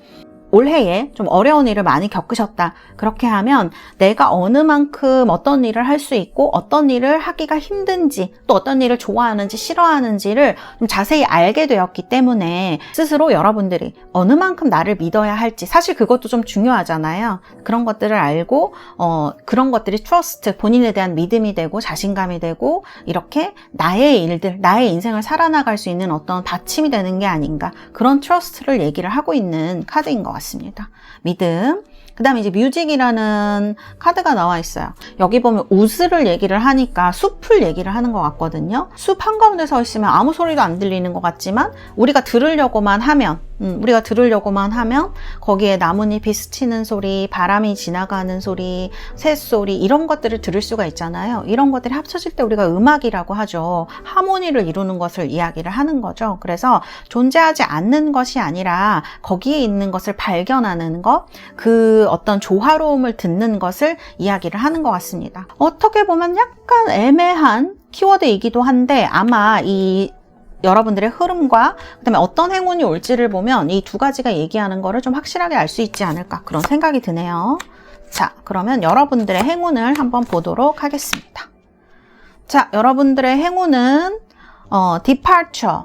올해에 좀 어려운 일을 많이 겪으셨다. 그렇게 하면 내가 어느 만큼 어떤 일을 할 수 있고 어떤 일을 하기가 힘든지 또 어떤 일을 좋아하는지 싫어하는지를 좀 자세히 알게 되었기 때문에 스스로 여러분들이 어느 만큼 나를 믿어야 할지 사실 그것도 좀 중요하잖아요. 그런 것들을 알고 그런 것들이 트러스트, 본인에 대한 믿음이 되고 자신감이 되고 이렇게 나의 일들, 나의 인생을 살아나갈 수 있는 어떤 받침이 되는 게 아닌가 그런 트러스트를 얘기를 하고 있는 카드인 것 같습니다. 믿음. 그 다음에 이제 뮤직이라는 카드가 나와 있어요. 여기 보면 우스를 얘기를 하니까 숲을 얘기를 하는 것 같거든요. 숲 한가운데 서 있으면 아무 소리도 안 들리는 것 같지만 우리가 들으려고만 하면 거기에 나뭇잎이 스치는 소리, 바람이 지나가는 소리, 새소리 이런 것들을 들을 수가 있잖아요. 이런 것들이 합쳐질 때 우리가 음악이라고 하죠. 하모니를 이루는 것을 이야기를 하는 거죠. 그래서 존재하지 않는 것이 아니라 거기에 있는 것을 발견하는 것, 그 어떤 조화로움을 듣는 것을 이야기를 하는 것 같습니다. 어떻게 보면 약간 애매한 키워드이기도 한데 아마 이 여러분들의 흐름과 그다음에 어떤 행운이 올지를 보면 이 두 가지가 얘기하는 거를 좀 확실하게 알 수 있지 않을까 그런 생각이 드네요. 자, 그러면 여러분들의 행운을 한번 보도록 하겠습니다. 자, 여러분들의 행운은 departure,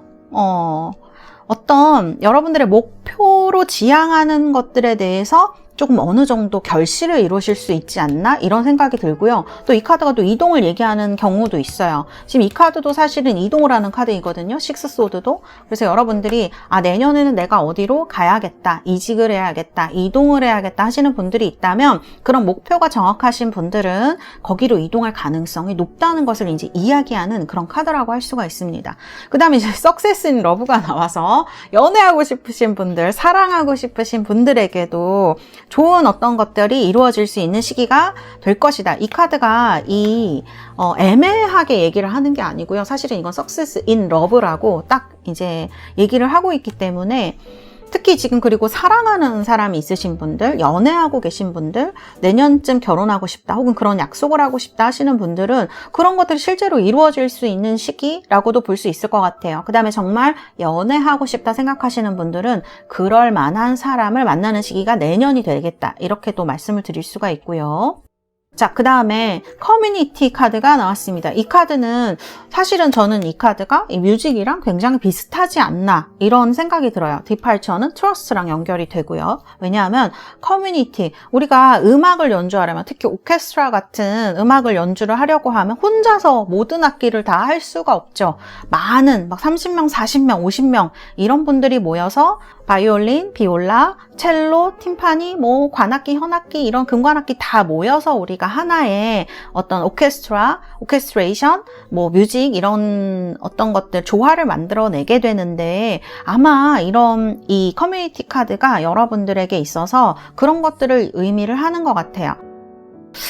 어떤 여러분들의 목표로 지향하는 것들에 대해서 조금 어느 정도 결실을 이루실 수 있지 않나 이런 생각이 들고요. 또 이 카드가 또 이동을 얘기하는 경우도 있어요. 지금 이 카드도 사실은 이동을 하는 카드이거든요. 식스 소드도. 그래서 여러분들이 내년에는 내가 어디로 가야겠다, 이직을 해야겠다, 이동을 해야겠다 하시는 분들이 있다면 그런 목표가 정확하신 분들은 거기로 이동할 가능성이 높다는 것을 이제 이야기하는 그런 카드라고 할 수가 있습니다. 그 다음에 이제 Success in Love가 나와서 연애하고 싶으신 분들, 사랑하고 싶으신 분들에게도 좋은 어떤 것들이 이루어질 수 있는 시기가 될 것이다. 이 카드가 애매하게 얘기를 하는 게 아니고요. 사실은 이건 Success in Love라고 딱 이제 얘기를 하고 있기 때문에 특히 지금 그리고 사랑하는 사람이 있으신 분들, 연애하고 계신 분들, 내년쯤 결혼하고 싶다 혹은 그런 약속을 하고 싶다 하시는 분들은 그런 것들이 실제로 이루어질 수 있는 시기라고도 볼 수 있을 것 같아요. 그 다음에 정말 연애하고 싶다 생각하시는 분들은 그럴 만한 사람을 만나는 시기가 내년이 되겠다. 이렇게 또 말씀을 드릴 수가 있고요. 자, 그 다음에 커뮤니티 카드가 나왔습니다. 이 카드는 사실은 저는 이 카드가 이 뮤직이랑 굉장히 비슷하지 않나 이런 생각이 들어요. 디팔처는 트러스트랑 연결이 되고요. 왜냐하면 커뮤니티, 우리가 음악을 연주하려면 특히 오케스트라 같은 음악을 연주를 하려고 하면 혼자서 모든 악기를 다 할 수가 없죠. 많은 막 30명, 40명, 50명 이런 분들이 모여서 바이올린, 비올라, 첼로, 팀파니, 관악기, 현악기 이런 금관악기 다 모여서 우리가 하나의 어떤 오케스트레이션, 뮤직 이런 어떤 것들 조화를 만들어내게 되는데 아마 이런 이 커뮤니티 카드가 여러분들에게 있어서 그런 것들을 의미를 하는 것 같아요.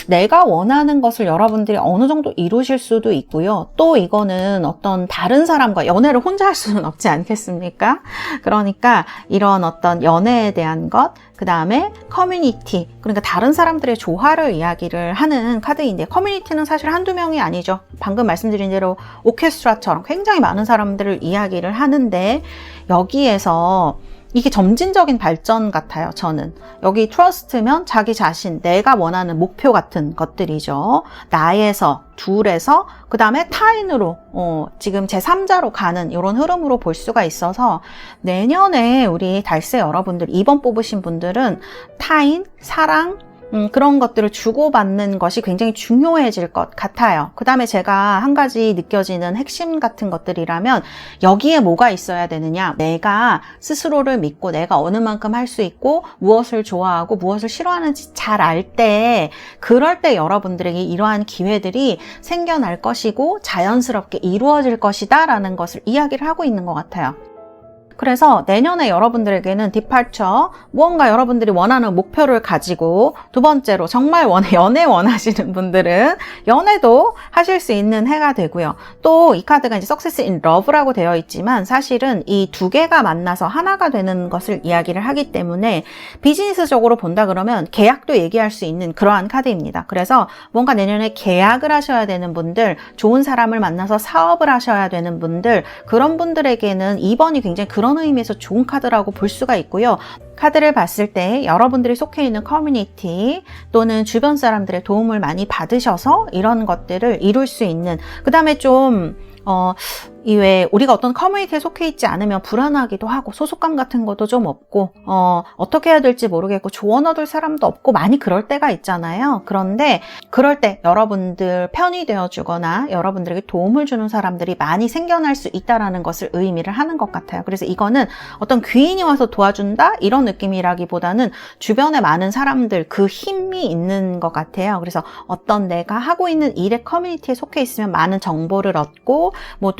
내가 원하는 것을 여러분들이 어느 정도 이루실 수도 있고요. 또 이거는 어떤 다른 사람과 연애를 혼자 할 수는 없지 않겠습니까? 그러니까 이런 어떤 연애에 대한 것, 그 다음에 커뮤니티, 그러니까 다른 사람들의 조화를 이야기를 하는 카드인데 커뮤니티는 사실 한두 명이 아니죠. 방금 말씀드린 대로 오케스트라처럼 굉장히 많은 사람들을 이야기를 하는데 여기에서 이게 점진적인 발전 같아요. 저는 여기 트러스트면 자기 자신, 내가 원하는 목표 같은 것들이죠. 나에서, 둘에서, 그 다음에 타인으로 지금 제3자로 가는 이런 흐름으로 볼 수가 있어서 내년에 우리 달세 여러분들 2번 뽑으신 분들은 타인, 사랑, 그런 것들을 주고받는 것이 굉장히 중요해질 것 같아요. 그 다음에 제가 한 가지 느껴지는 핵심 같은 것들이라면 여기에 뭐가 있어야 되느냐, 내가 스스로를 믿고 내가 어느 만큼 할 수 있고 무엇을 좋아하고 무엇을 싫어하는지 잘 알 때, 그럴 때 여러분들에게 이러한 기회들이 생겨날 것이고 자연스럽게 이루어질 것이다 라는 것을 이야기를 하고 있는 것 같아요. 그래서 내년에 여러분들에게는 디팔처, 무언가 여러분들이 원하는 목표를 가지고, 두 번째로 정말 연애 원하시는 분들은 연애도 하실 수 있는 해가 되고요. 또 이 카드가 이제 Success in Love라고 되어 있지만 사실은 이 두 개가 만나서 하나가 되는 것을 이야기를 하기 때문에 비즈니스적으로 본다 그러면 계약도 얘기할 수 있는 그러한 카드입니다. 그래서 뭔가 내년에 계약을 하셔야 되는 분들, 좋은 사람을 만나서 사업을 하셔야 되는 분들, 그런 분들에게는 2번이 굉장히 그런 의미에서 좋은 카드라고 볼 수가 있고요. 카드를 봤을 때 여러분들이 속해 있는 커뮤니티 또는 주변 사람들의 도움을 많이 받으셔서 이런 것들을 이룰 수 있는, 그 다음에 좀 이외에 우리가 어떤 커뮤니티에 속해 있지 않으면 불안하기도 하고 소속감 같은 것도 좀 없고 어떻게 해야 될지 모르겠고 조언 얻을 사람도 없고 많이 그럴 때가 있잖아요. 그런데 그럴 때 여러분들 편이 되어주거나 여러분들에게 도움을 주는 사람들이 많이 생겨날 수 있다는 것을 의미를 하는 것 같아요. 그래서 이거는 어떤 귀인이 와서 도와준다 이런 느낌이라기보다는 주변에 많은 사람들, 그 힘이 있는 것 같아요. 그래서 어떤 내가 하고 있는 일의 커뮤니티에 속해 있으면 많은 정보를 얻고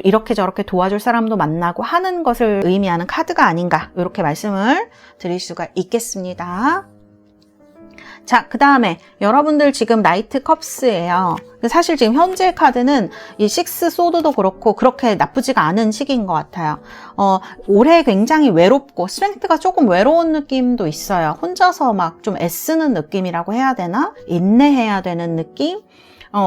이렇게 저렇게 도와줄 사람도 만나고 하는 것을 의미하는 카드가 아닌가, 이렇게 말씀을 드릴 수가 있겠습니다. 자, 그 다음에 여러분들 지금 나이트 컵스예요. 사실 지금 현재 카드는 이 식스 소드도 그렇고 그렇게 나쁘지가 않은 시기인 것 같아요. 올해 굉장히 외롭고 스트렝스가 조금 외로운 느낌도 있어요. 혼자서 막 좀 애쓰는 느낌이라고 해야 되나? 인내해야 되는 느낌?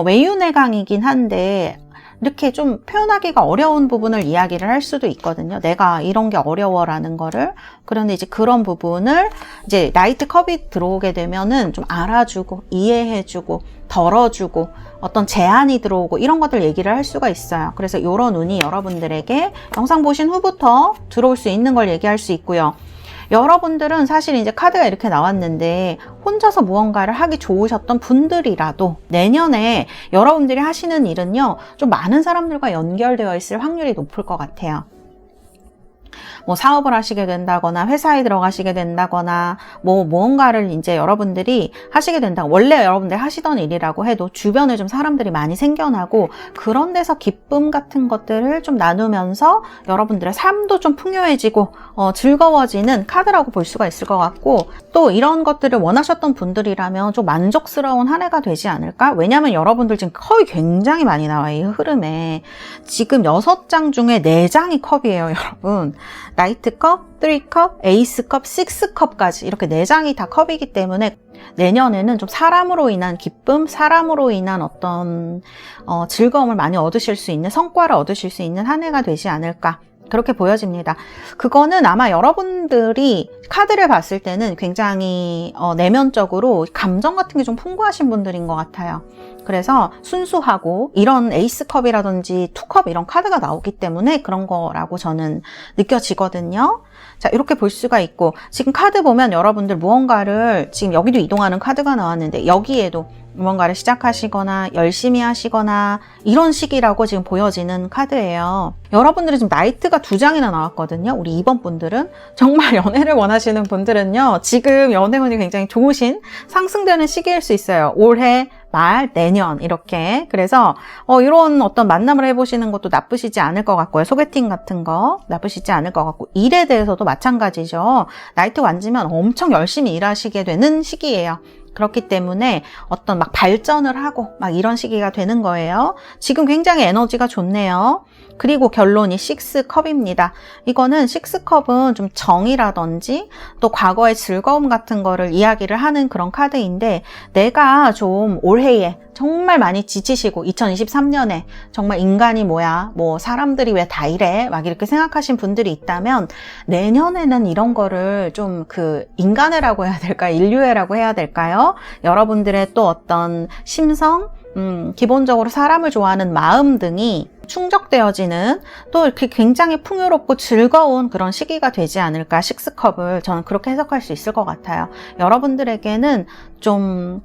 외유내강이긴 한데 이렇게 좀 표현하기가 어려운 부분을 이야기를 할 수도 있거든요. 내가 이런 게 어려워라는 거를. 그런데 이제 그런 부분을 이제 나이트 컵이 들어오게 되면은 좀 알아주고 이해해주고 덜어주고 어떤 제안이 들어오고 이런 것들 얘기를 할 수가 있어요. 그래서 이런 운이 여러분들에게 영상 보신 후부터 들어올 수 있는 걸 얘기할 수 있고요. 여러분들은 사실 이제 카드가 이렇게 나왔는데 혼자서 무언가를 하기 좋으셨던 분들이라도 내년에 여러분들이 하시는 일은요, 좀 많은 사람들과 연결되어 있을 확률이 높을 것 같아요. 뭐 사업을 하시게 된다거나 회사에 들어가시게 된다거나 뭐 무언가를 이제 여러분들이 하시게 된다. 원래 여러분들이 하시던 일이라고 해도 주변에 좀 사람들이 많이 생겨나고 그런 데서 기쁨 같은 것들을 좀 나누면서 여러분들의 삶도 좀 풍요해지고 즐거워지는 카드라고 볼 수가 있을 것 같고, 또 이런 것들을 원하셨던 분들이라면 좀 만족스러운 한 해가 되지 않을까? 왜냐하면 여러분들 지금 컵이 굉장히 많이 나와요. 이 흐름에 지금 6장 중에 4장이 컵이에요, 여러분. 나이트컵, 3컵, 에이스컵, 6컵까지 이렇게 4장이 다 컵이기 때문에 내년에는 좀 사람으로 인한 기쁨, 사람으로 인한 어떤 즐거움을 많이 얻으실 수 있는, 성과를 얻으실 수 있는 한 해가 되지 않을까, 그렇게 보여집니다. 그거는 아마 여러분들이 카드를 봤을 때는 굉장히 내면적으로 감정 같은 게 좀 풍부하신 분들인 것 같아요. 그래서 순수하고 이런 에이스컵이라든지 투컵 이런 카드가 나오기 때문에 그런 거라고 저는 느껴지거든요. 자, 이렇게 볼 수가 있고, 지금 카드 보면 여러분들 무언가를, 지금 여기도 이동하는 카드가 나왔는데 여기에도 무언가를 시작하시거나 열심히 하시거나 이런 시기라고 지금 보여지는 카드예요. 여러분들이 지금 나이트가 2장이나 나왔거든요. 우리 2번 분들은, 정말 연애를 원하시는 분들은요, 지금 연애운이 굉장히 좋으신, 상승되는 시기일 수 있어요. 올해 말, 내년 이렇게. 그래서 이런 어떤 만남을 해보시는 것도 나쁘시지 않을 것 같고요. 소개팅 같은 거 나쁘시지 않을 것 같고, 일에 대해서도 마찬가지죠. 나이트 완지면 엄청 열심히 일하시게 되는 시기예요. 그렇기 때문에 어떤 막 발전을 하고 막 이런 시기가 되는 거예요. 지금 굉장히 에너지가 좋네요. 그리고 결론이 6컵입니다. 이거는 6컵은 좀 정이라든지 또 과거의 즐거움 같은 거를 이야기를 하는 그런 카드인데, 내가 좀 올해에 정말 많이 지치시고 2023년에 정말 인간이 뭐야, 뭐 사람들이 왜 다 이래 막 이렇게 생각하신 분들이 있다면, 내년에는 이런 거를 좀 인간애라고 해야 될까요? 인류애라고 해야 될까요? 여러분들의 또 어떤 심성, 기본적으로 사람을 좋아하는 마음 등이 충족되어지는, 또 이렇게 굉장히 풍요롭고 즐거운 그런 시기가 되지 않을까, 6컵을 저는 그렇게 해석할 수 있을 것 같아요. 여러분들에게는 좀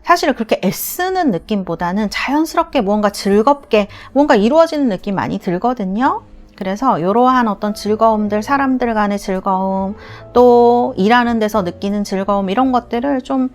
사실 그렇게 애쓰는 느낌보다는 자연스럽게 무언가 즐겁게 뭔가 이루어지는 느낌 많이 들거든요. 그래서 이러한 어떤 즐거움들, 사람들 간의 즐거움, 또 일하는 데서 느끼는 즐거움, 이런 것들을 좀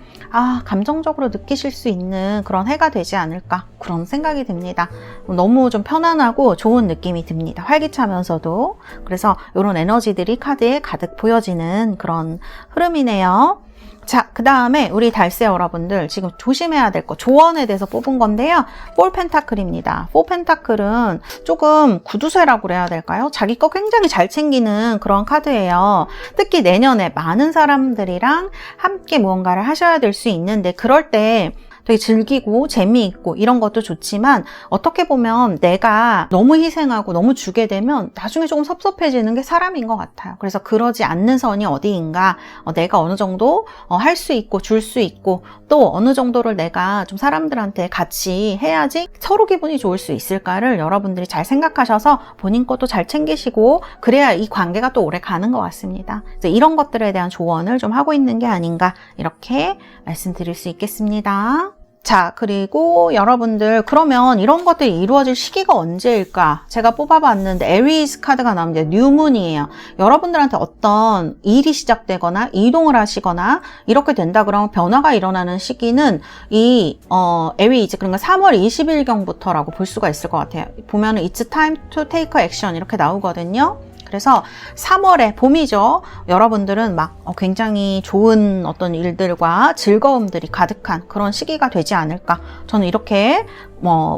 감정적으로 느끼실 수 있는 그런 해가 되지 않을까, 그런 생각이 듭니다. 너무 좀 편안하고 좋은 느낌이 듭니다. 활기차면서도. 그래서 이런 에너지들이 카드에 가득 보여지는 그런 흐름이네요. 자, 그 다음에 우리 달세 여러분들 지금 조심해야 될 거, 조언에 대해서 뽑은 건데요. 4펜타클입니다. 4펜타클은 조금 구두쇠라고 그래야 될까요? 자기 거 굉장히 잘 챙기는 그런 카드예요. 특히 내년에 많은 사람들이랑 함께 무언가를 하셔야 될 수 있는데, 그럴 때 되게 즐기고 재미있고 이런 것도 좋지만, 어떻게 보면 내가 너무 희생하고 너무 주게 되면 나중에 조금 섭섭해지는 게 사람인 것 같아요. 그래서 그러지 않는 선이 어디인가, 내가 어느 정도 할 수 있고 줄 수 있고, 또 어느 정도를 내가 좀 사람들한테 같이 해야지 서로 기분이 좋을 수 있을까를 여러분들이 잘 생각하셔서 본인 것도 잘 챙기시고, 그래야 이 관계가 또 오래 가는 것 같습니다. 그래서 이런 것들에 대한 조언을 좀 하고 있는 게 아닌가, 이렇게 말씀드릴 수 있겠습니다. 자, 그리고 여러분들, 그러면 이런 것들이 이루어질 시기가 언제일까? 제가 뽑아봤는데 에리스 카드가 나오는데 뉴문이에요. 여러분들한테 어떤 일이 시작되거나 이동을 하시거나 이렇게 된다 그러면 변화가 일어나는 시기는 이 에리스, 그러니까 3월 20일경부터라고 볼 수가 있을 것 같아요. 보면은 It's time to take action 이렇게 나오거든요. 그래서 3월에 봄이죠. 여러분들은 막 굉장히 좋은 어떤 일들과 즐거움들이 가득한 그런 시기가 되지 않을까, 저는 이렇게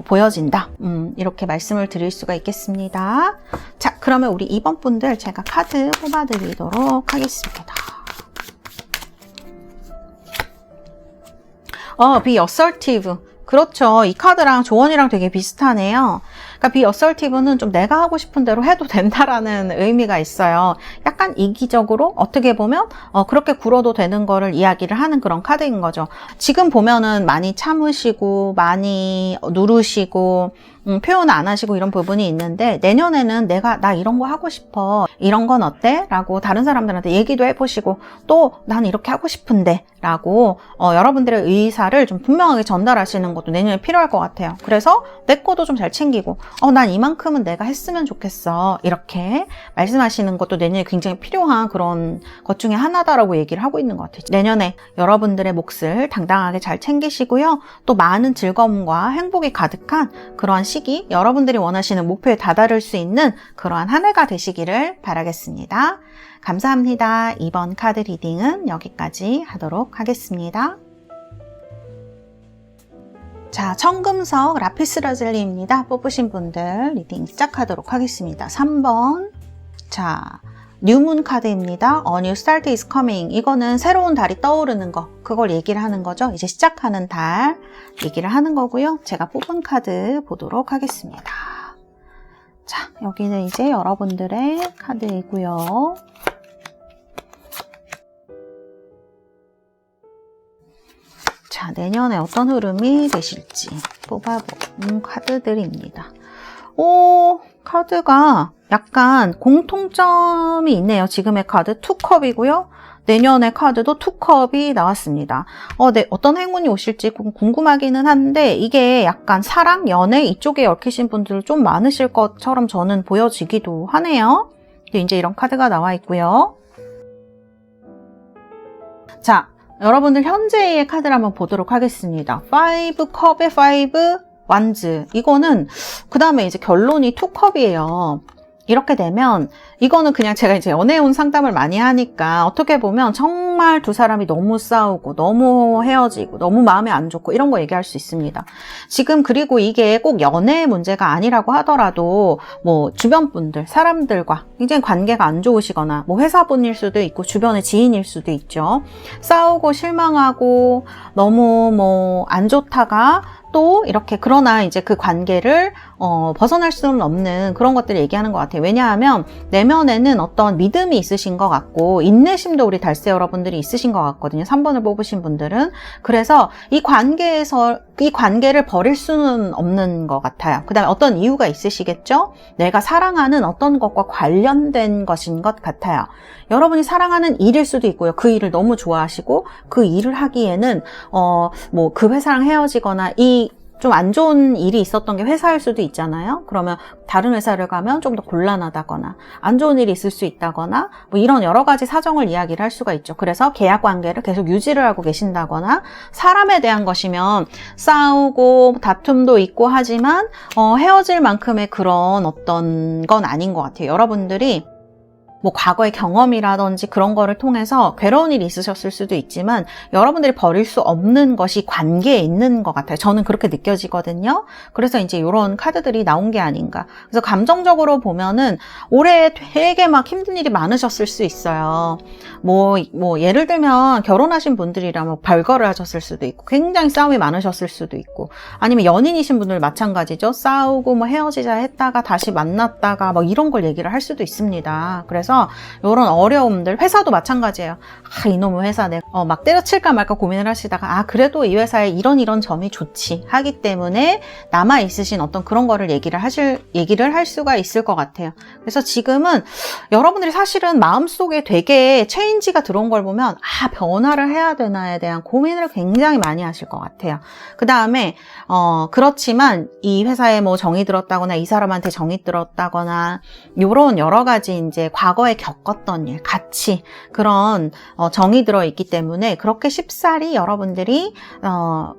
보여진다, 이렇게 말씀을 드릴 수가 있겠습니다. 자, 그러면 우리 2번 분들 제가 카드 뽑아드리도록 하겠습니다. Be assertive. 그렇죠. 이 카드랑 조언이랑 되게 비슷하네요. 그러니까 be assertive는 좀 내가 하고 싶은 대로 해도 된다라는 의미가 있어요. 약간 이기적으로, 어떻게 보면 그렇게 굴어도 되는 거를 이야기를 하는 그런 카드인 거죠. 지금 보면은 많이 참으시고 많이 누르시고 표현 안 하시고 이런 부분이 있는데, 내년에는 나 이런 거 하고 싶어, 이런 건 어때? 라고 다른 사람들한테 얘기도 해보시고, 또 난 이렇게 하고 싶은데 라고 여러분들의 의사를 좀 분명하게 전달하시는 것도 내년에 필요할 것 같아요. 그래서 내 것도 좀 잘 챙기고, 난 이만큼은 내가 했으면 좋겠어, 이렇게 말씀하시는 것도 내년에 굉장히 필요한 그런 것 중에 하나다라고 얘기를 하고 있는 것 같아요. 내년에 여러분들의 몫을 당당하게 잘 챙기시고요, 또 많은 즐거움과 행복이 가득한 그러한 시기, 여러분들이 원하시는 목표에 다다를 수 있는 그러한 한 해가 되시기를 바라겠습니다. 감사합니다. 이번 카드 리딩은 여기까지 하도록 하겠습니다. 자, 청금석 라피스 라즐리입니다. 뽑으신 분들 리딩 시작하도록 하겠습니다. 3번. 자, 뉴문 카드입니다. A new start is coming. 이거는 새로운 달이 떠오르는 거, 그걸 얘기를 하는 거죠. 이제 시작하는 달 얘기를 하는 거고요. 제가 뽑은 카드 보도록 하겠습니다. 자, 여기는 이제 여러분들의 카드이고요. 자, 내년에 어떤 흐름이 되실지 뽑아본 카드들입니다. 카드가 약간 공통점이 있네요. 지금의 카드 투컵이고요. 내년의 카드도 투컵이 나왔습니다. 네, 어떤 행운이 오실지 궁금하기는 한데, 이게 약간 사랑, 연애 이쪽에 얽히신 분들 좀 많으실 것처럼 저는 보여지기도 하네요. 이제 이런 카드가 나와 있고요. 자, 여러분들 현재의 카드를 한번 보도록 하겠습니다. 5컵에 5 완즈. 이거는 그 다음에 이제 결론이 2컵이에요. 이렇게 되면 이거는 그냥 제가 이제 연애운 상담을 많이 하니까 어떻게 보면 정말 두 사람이 너무 싸우고 너무 헤어지고 너무 마음에 안 좋고 이런 거 얘기할 수 있습니다. 지금 그리고 이게 꼭 연애 문제가 아니라고 하더라도 뭐 주변 분들, 사람들과 굉장히 관계가 안 좋으시거나 뭐 회사분일 수도 있고 주변의 지인일 수도 있죠. 싸우고 실망하고 너무 뭐 안 좋다가 또 이렇게 그러나 이제 그 관계를 벗어날 수는 없는 그런 것들을 얘기하는 것 같아요. 왜냐하면 내면에는 어떤 믿음이 있으신 것 같고 인내심도 우리 달세 여러분들이 있으신 것 같거든요. 3번을 뽑으신 분들은. 그래서 이 관계를 버릴 수는 없는 것 같아요. 그 다음에 어떤 이유가 있으시겠죠? 내가 사랑하는 어떤 것과 관련된 것인 것 같아요. 여러분이 사랑하는 일일 수도 있고요. 그 일을 너무 좋아하시고 그 일을 하기에는 뭐 그 회사랑 헤어지거나 이 좀 안 좋은 일이 있었던 게 회사일 수도 있잖아요. 그러면 다른 회사를 가면 좀 더 곤란하다거나 안 좋은 일이 있을 수 있다거나 뭐 이런 여러 가지 사정을 이야기를 할 수가 있죠. 그래서 계약 관계를 계속 유지를 하고 계신다거나 사람에 대한 것이면 싸우고 다툼도 있고 하지만 헤어질 만큼의 그런 어떤 건 아닌 것 같아요. 여러분들이 뭐 과거의 경험이라든지 그런 거를 통해서 괴로운 일이 있으셨을 수도 있지만 여러분들이 버릴 수 없는 것이 관계에 있는 것 같아요. 저는 그렇게 느껴지거든요. 그래서 이제 이런 카드들이 나온 게 아닌가. 그래서 감정적으로 보면은 올해 되게 막 힘든 일이 많으셨을 수 있어요. 뭐 예를 들면 결혼하신 분들이라면 별거를 하셨을 수도 있고 굉장히 싸움이 많으셨을 수도 있고 아니면 연인이신 분들 마찬가지죠. 싸우고 뭐 헤어지자 했다가 다시 만났다가 뭐 이런 걸 얘기를 할 수도 있습니다. 그래서 이런 어려움들, 회사도 마찬가지예요. 이놈의 회사 내가 막 때려칠까 말까 고민을 하시다가 그래도 이 회사에 이런 점이 좋지 하기 때문에 남아 있으신 어떤 그런 거를 얘기를 할 수가 있을 것 같아요. 그래서 지금은 여러분들이 사실은 마음속에 되게 체인지가 들어온 걸 보면 변화를 해야 되나에 대한 고민을 굉장히 많이 하실 것 같아요. 그 다음에 그렇지만 이 회사에 뭐 정이 들었다거나 이 사람한테 정이 들었다거나 이런 여러 가지 이제 과거에 겪었던 일, 같이 그런 정이 들어있기 때문에 그렇게 쉽사리 여러분들이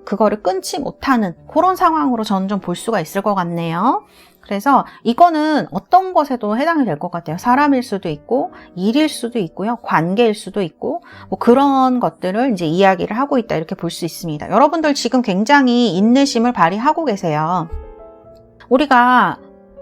그거를 끊지 못하는 그런 상황으로 저는 좀 볼 수가 있을 것 같네요. 그래서 이거는 어떤 것에도 해당이 될 것 같아요. 사람일 수도 있고 일일 수도 있고요. 관계일 수도 있고 뭐 그런 것들을 이제 이야기를 하고 있다 이렇게 볼 수 있습니다. 여러분들 지금 굉장히 인내심을 발휘하고 계세요. 우리가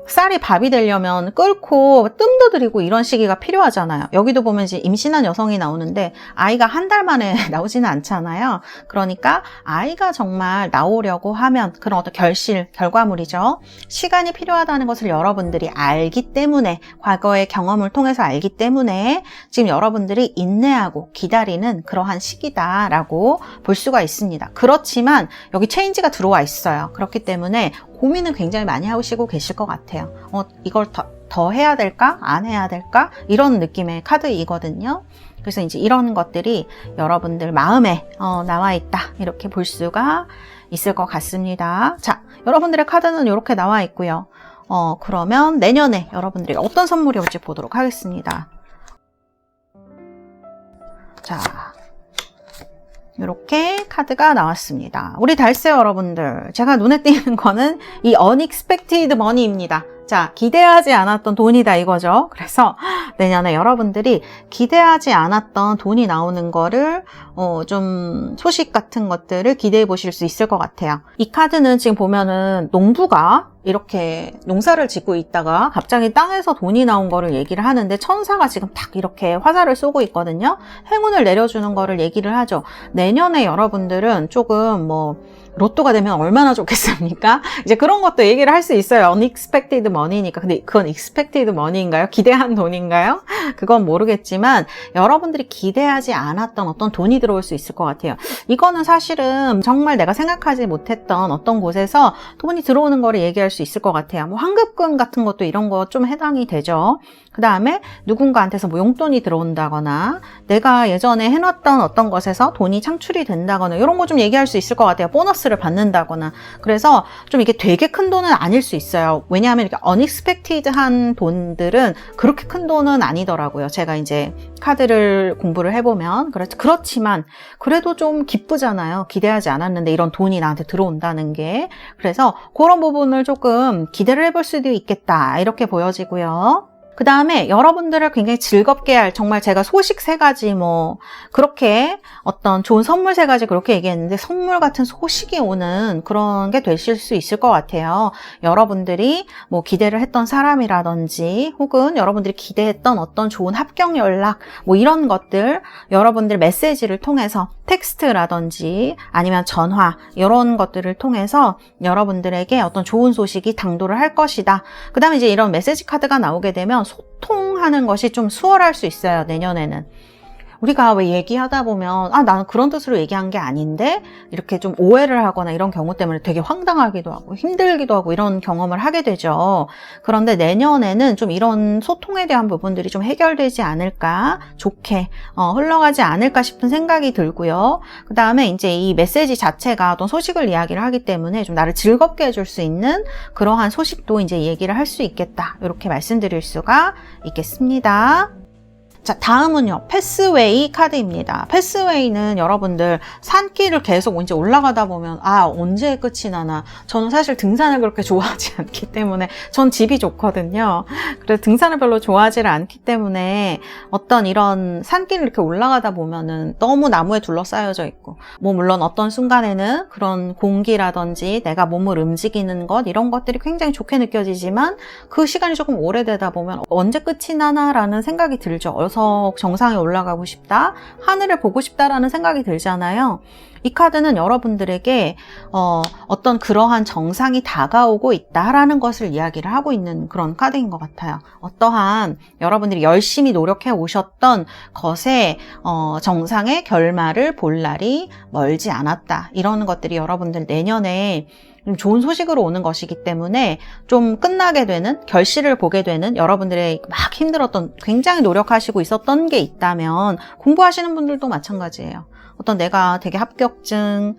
쌀이 밥이 되려면 끓고 뜸도 들이고 이런 시기가 필요하잖아요. 여기도 보면 이제 임신한 여성이 나오는데 아이가 한 달 만에 나오지는 않잖아요. 그러니까 아이가 정말 나오려고 하면 그런 어떤 결과물이죠. 시간이 필요하다는 것을 여러분들이 알기 때문에 과거의 경험을 통해서 알기 때문에 지금 여러분들이 인내하고 기다리는 그러한 시기다라고 볼 수가 있습니다. 그렇지만 여기 체인지가 들어와 있어요. 그렇기 때문에 고민은 굉장히 많이 하시고 계실 것 같아요. 이걸 더 해야 될까? 안 해야 될까? 이런 느낌의 카드이거든요. 그래서 이제 이런 것들이 여러분들 마음에 나와 있다. 이렇게 볼 수가 있을 것 같습니다. 자, 여러분들의 카드는 이렇게 나와 있고요. 그러면 내년에 여러분들이 어떤 선물이 올지 보도록 하겠습니다. 자, 이렇게 카드가 나왔습니다. 우리 달세 여러분들, 제가 눈에 띄는 거는 이 unexpected money입니다. 자, 기대하지 않았던 돈이다 이거죠. 그래서 내년에 여러분들이 기대하지 않았던 돈이 나오는 거를 좀 소식 같은 것들을 기대해 보실 수 있을 것 같아요. 이 카드는 지금 보면은 농부가 이렇게 농사를 짓고 있다가 갑자기 땅에서 돈이 나온 거를 얘기를 하는데 천사가 지금 딱 이렇게 화살을 쏘고 있거든요. 행운을 내려주는 거를 얘기를 하죠. 내년에 여러분들은 조금 로또가 되면 얼마나 좋겠습니까? 이제 그런 것도 얘기를 할 수 있어요. unexpected money니까. 근데 그건 expected money인가요? 기대한 돈인가요? 그건 모르겠지만 여러분들이 기대하지 않았던 어떤 돈이 들어올 수 있을 것 같아요. 이거는 사실은 정말 내가 생각하지 못했던 어떤 곳에서 돈이 들어오는 거를 얘기할 수 있을 것 같아요. 환급금 같은 것도 이런 거 좀 해당이 되죠. 그 다음에 누군가한테서 용돈이 들어온다거나 내가 예전에 해놨던 어떤 것에서 돈이 창출이 된다거나 이런 거 좀 얘기할 수 있을 것 같아요. 보너스를 받는다거나. 그래서 좀 이게 되게 큰 돈은 아닐 수 있어요. 왜냐하면 이렇게 unexpected한 돈들은 그렇게 큰 돈은 아니더라고요. 제가 이제 카드를 공부를 해보면. 그렇지만 그래도 좀 기쁘잖아요. 기대하지 않았는데 이런 돈이 나한테 들어온다는 게. 그래서 그런 부분을 조금 기대를 해볼 수도 있겠다. 이렇게 보여지고요. 그 다음에 여러분들을 굉장히 즐겁게 할, 정말 제가 소식 3가지 그렇게 어떤 좋은 선물 3가지 그렇게 얘기했는데 선물 같은 소식이 오는 그런 게 되실 수 있을 것 같아요. 여러분들이 기대를 했던 사람이라든지 혹은 여러분들이 기대했던 어떤 좋은 합격 연락 이런 것들 여러분들 메시지를 통해서 텍스트라든지 아니면 전화 이런 것들을 통해서 여러분들에게 어떤 좋은 소식이 당도를 할 것이다. 그 다음에 이제 이런 메시지 카드가 나오게 되면 소통하는 것이 좀 수월할 수 있어요. 내년에는. 우리가 왜 얘기하다 보면 나는 그런 뜻으로 얘기한 게 아닌데 이렇게 좀 오해를 하거나 이런 경우 때문에 되게 황당하기도 하고 힘들기도 하고 이런 경험을 하게 되죠. 그런데 내년에는 좀 이런 소통에 대한 부분들이 좀 해결되지 않을까, 좋게 흘러가지 않을까 싶은 생각이 들고요. 그 다음에 이제 이 메시지 자체가 어떤 소식을 이야기를 하기 때문에 좀 나를 즐겁게 해줄 수 있는 그러한 소식도 이제 얘기를 할 수 있겠다. 이렇게 말씀드릴 수가 있겠습니다. 자, 다음은요, 패스웨이 카드입니다. 패스웨이는 여러분들 산길을 계속 이제 올라가다 보면 언제 끝이 나나. 저는 사실 등산을 그렇게 좋아하지 않기 때문에 전 집이 좋거든요. 그래서 등산을 별로 좋아하지를 않기 때문에 어떤 이런 산길을 이렇게 올라가다 보면은 너무 나무에 둘러싸여져 있고 물론 어떤 순간에는 그런 공기라든지 내가 몸을 움직이는 것 이런 것들이 굉장히 좋게 느껴지지만 그 시간이 조금 오래되다 보면 언제 끝이 나나라는 생각이 들죠. 정상에 올라가고 싶다, 하늘을 보고 싶다라는 생각이 들잖아요. 이 카드는 여러분들에게 어떤 그러한 정상이 다가오고 있다라는 것을 이야기를 하고 있는 그런 카드인 것 같아요. 어떠한 여러분들이 열심히 노력해 오셨던 것의 정상의 결말을 볼 날이 멀지 않았다. 이런 것들이 여러분들 내년에 좋은 소식으로 오는 것이기 때문에 좀 끝나게 되는, 결실을 보게 되는 여러분들의 막 힘들었던, 굉장히 노력하시고 있었던 게 있다면 공부하시는 분들도 마찬가지예요. 어떤 내가 되게 합격증,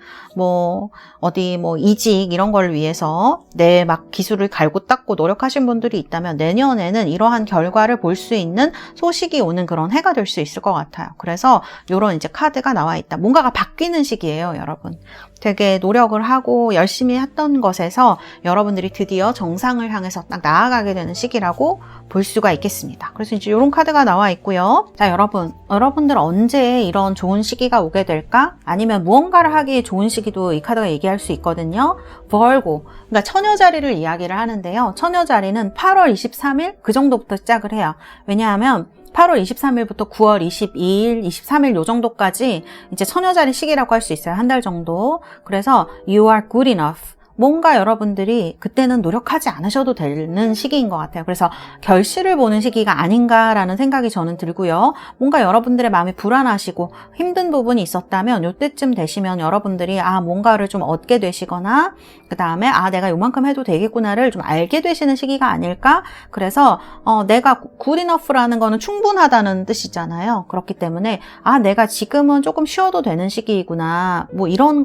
이직 이런 걸 위해서 내 막 기술을 갈고 닦고 노력하신 분들이 있다면 내년에는 이러한 결과를 볼 수 있는 소식이 오는 그런 해가 될 수 있을 것 같아요. 그래서 이런 이제 카드가 나와 있다. 뭔가가 바뀌는 시기예요, 여러분. 되게 노력을 하고 열심히 했던 것에서 여러분들이 드디어 정상을 향해서 딱 나아가게 되는 시기라고 볼 수가 있겠습니다. 그래서 이제 이런 카드가 나와 있고요. 자, 여러분들 언제 이런 좋은 시기가 오게 될까? 아니면 무언가를 하기에 좋은 시기도 이 카드가 얘기할 수 있거든요. 벌고, 그러니까 처녀자리를 이야기를 하는데요. 처녀자리는 8월 23일 그 정도부터 시작을 해요. 왜냐하면 8월 23일부터 9월 22일, 23일 요 정도까지 이제 처녀자리 시기라고 할 수 있어요. 한 달 정도. 그래서 you are good enough. 뭔가 여러분들이 그때는 노력하지 않으셔도 되는 시기인 것 같아요. 그래서 결실을 보는 시기가 아닌가라는 생각이 저는 들고요. 뭔가 여러분들의 마음이 불안하시고 힘든 부분이 있었다면 이때쯤 되시면 여러분들이 뭔가를 좀 얻게 되시거나 그 다음에 내가 요만큼 해도 되겠구나를 좀 알게 되시는 시기가 아닐까? 그래서 내가 good enough라는 거는 충분하다는 뜻이잖아요. 그렇기 때문에 내가 지금은 조금 쉬어도 되는 시기이구나. 뭐 이런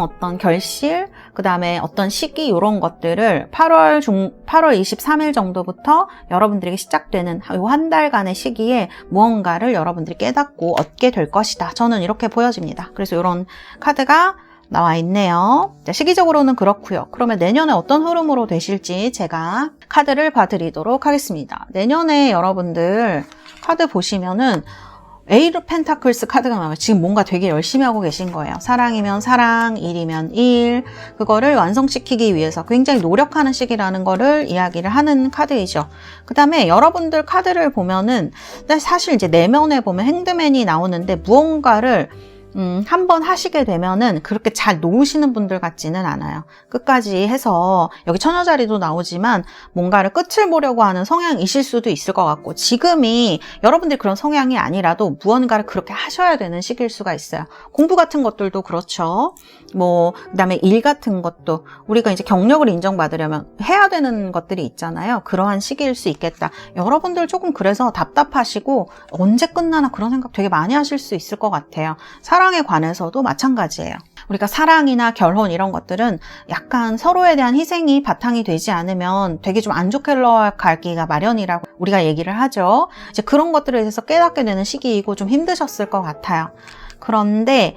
어떤 결실, 그 다음에 어떤 시기 이런 것들을 8월 23일 정도부터 여러분들에게 시작되는 요 한 달간의 시기에 무언가를 여러분들이 깨닫고 얻게 될 것이다. 저는 이렇게 보여집니다. 그래서 이런 카드가 나와 있네요. 자, 시기적으로는 그렇고요. 그러면 내년에 어떤 흐름으로 되실지 제가 카드를 봐드리도록 하겠습니다. 내년에 여러분들 카드 보시면은 에이트 펜타클스 카드가 나와요. 지금 뭔가 되게 열심히 하고 계신 거예요. 사랑이면 사랑, 일이면 일, 그거를 완성시키기 위해서 굉장히 노력하는 시기라는 거를 이야기를 하는 카드이죠. 그 다음에 여러분들 카드를 보면은 사실 이제 내면에 보면 행드맨이 나오는데 무언가를 한번 하시게 되면은 그렇게 잘 놓으시는 분들 같지는 않아요. 끝까지 해서 여기 처녀자리도 나오지만 뭔가를 끝을 보려고 하는 성향이실 수도 있을 것 같고, 지금이 여러분들이 그런 성향이 아니라도 무언가를 그렇게 하셔야 되는 시기일 수가 있어요. 공부 같은 것들도 그렇죠. 그다음에 일 같은 것도 우리가 이제 경력을 인정받으려면 해야 되는 것들이 있잖아요. 그러한 시기일 수 있겠다. 여러분들 조금 그래서 답답하시고 언제 끝나나 그런 생각 되게 많이 하실 수 있을 것 같아요. 사랑에 관해서도 마찬가지예요. 우리가 사랑이나 결혼 이런 것들은 약간 서로에 대한 희생이 바탕이 되지 않으면 되게 좀 안 좋게 흘러가기가 마련이라고 우리가 얘기를 하죠. 이제 그런 것들에 대해서 깨닫게 되는 시기이고 좀 힘드셨을 것 같아요. 그런데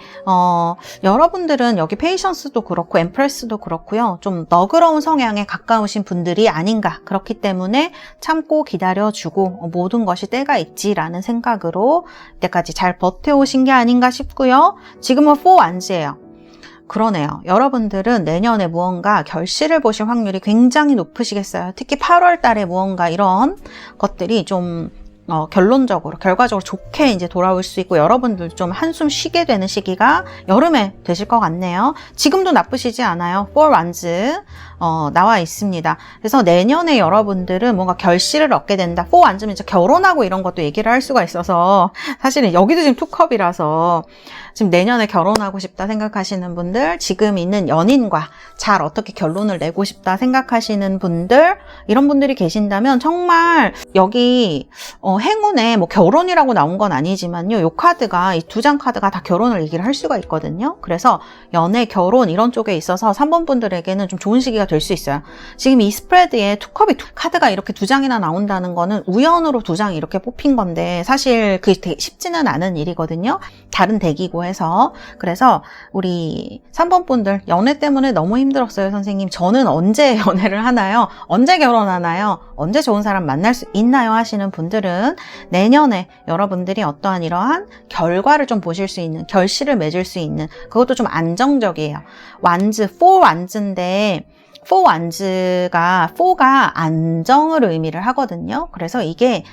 여러분들은 여기 페이션스도 그렇고 엠프레스도 그렇고요. 좀 너그러운 성향에 가까우신 분들이 아닌가. 그렇기 때문에 참고 기다려주고 모든 것이 때가 있지라는 생각으로 이때까지 잘 버텨오신 게 아닌가 싶고요. 지금은 4 완즈예요. 그러네요. 여러분들은 내년에 무언가 결실을 보실 확률이 굉장히 높으시겠어요. 특히 8월 달에 무언가 이런 것들이 좀 결과적으로 좋게 이제 돌아올 수 있고, 여러분들 좀 한숨 쉬게 되는 시기가 여름에 되실 것 같네요. 지금도 나쁘시지 않아요. 4 완즈 나와 있습니다. 그래서 내년에 여러분들은 뭔가 결실을 얻게 된다. 4 완즈면 이제 결혼하고 이런 것도 얘기를 할 수가 있어서, 사실은 여기도 지금 2컵이라서 지금 내년에 결혼하고 싶다 생각하시는 분들, 지금 있는 연인과 잘 어떻게 결론을 내고 싶다 생각하시는 분들, 이런 분들이 계신다면 정말 여기 행운에 결혼이라고 나온 건 아니지만요. 이 카드가, 이 2장 카드가 다 결혼을 얘기를 할 수가 있거든요. 그래서 연애, 결혼 이런 쪽에 있어서 3번 분들에게는 좀 좋은 시기가 될 수 있어요. 지금 이 스프레드에 2컵이 카드가 이렇게 2장이나 나온다는 거는 우연으로 2장이 이렇게 뽑힌 건데 사실 그게 되게 쉽지는 않은 일이거든요. 다른 덱이고 해서. 그래서 우리 3번 분들 연애 때문에 너무 힘들었어요. 선생님, 저는 언제 연애를 하나요? 언제 결혼하나요? 언제 좋은 사람 만날 수 있나요? 하시는 분들은 내년에 여러분들이 어떠한 이러한 결과를 좀 보실 수 있는, 결실을 맺을 수 있는, 그것도 좀 안정적이에요. 완즈, 4 완즈인데 4 완즈가 4가 안정을 의미를 하거든요. 그래서 이게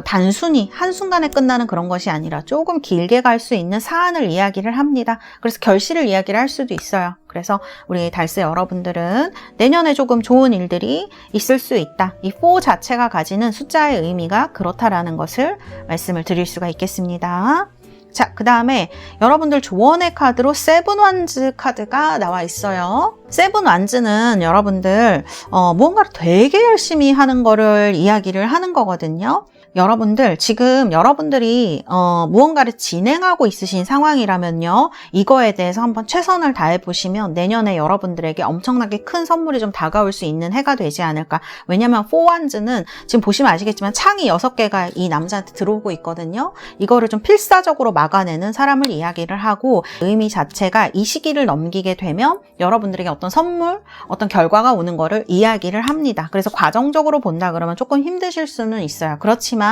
단순히 한순간에 끝나는 그런 것이 아니라 조금 길게 갈 수 있는 사안을 이야기를 합니다. 그래서 결실을 이야기를 할 수도 있어요. 그래서 우리 달스 여러분들은 내년에 조금 좋은 일들이 있을 수 있다. 이 4 자체가 가지는 숫자의 의미가 그렇다라는 것을 말씀을 드릴 수가 있겠습니다. 자, 그 다음에 여러분들 조언의 카드로 7 완즈 카드가 나와 있어요. 7 완즈는 여러분들 무언가를 되게 열심히 하는 거를 이야기를 하는 거거든요. 여러분들 지금 여러분들이 무언가를 진행하고 있으신 상황이라면요, 이거에 대해서 한번 최선을 다해 보시면 내년에 여러분들에게 엄청나게 큰 선물이 좀 다가올 수 있는 해가 되지 않을까. 왜냐면 4 완즈는 지금 보시면 아시겠지만 창이 6개가 이 남자한테 들어오고 있거든요. 이거를 좀 필사적으로 막아내는 사람을 이야기를 하고, 의미 자체가 이 시기를 넘기게 되면 여러분들에게 어떤 선물, 어떤 결과가 오는 거를 이야기를 합니다. 그래서 과정적으로 본다 그러면 조금 힘드실 수는 있어요. 그렇지만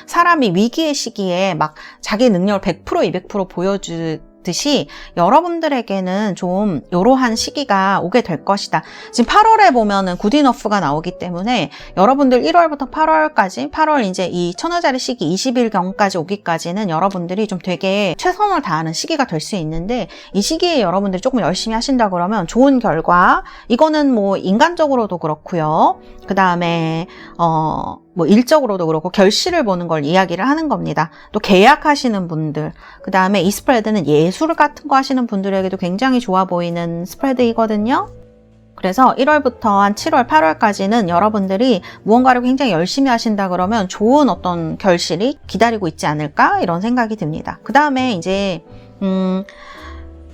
사람이 위기의 시기에 막 자기 능력을 100% 200% 듯이 여러분들에게는 좀 이러한 시기가 오게 될 것이다. 지금 8월에 보면은 굿이너프가 나오기 때문에 여러분들 1월부터 8월까지 8월 이제 이 천어자리 시기 20일경까지 오기까지는 여러분들이 좀 되게 최선을 다하는 시기가 될 수 있는데 이 시기에 여러분들이 조금 열심히 하신다 그러면 좋은 결과 이거는 뭐 인간적으로도 그렇고요. 그 다음에 뭐 일적으로도 그렇고 결실을 보는 걸 이야기를 하는 겁니다. 또 계약하시는 분들, 그 다음에 이 스프레드는 예술 같은 거 하시는 분들에게도 굉장히 좋아 보이는 스프레드이거든요. 그래서 1월부터 한 7월, 8월까지는 여러분들이 무언가를 굉장히 열심히 하신다 그러면 좋은 어떤 결실이 기다리고 있지 않을까 이런 생각이 듭니다. 그 다음에 이제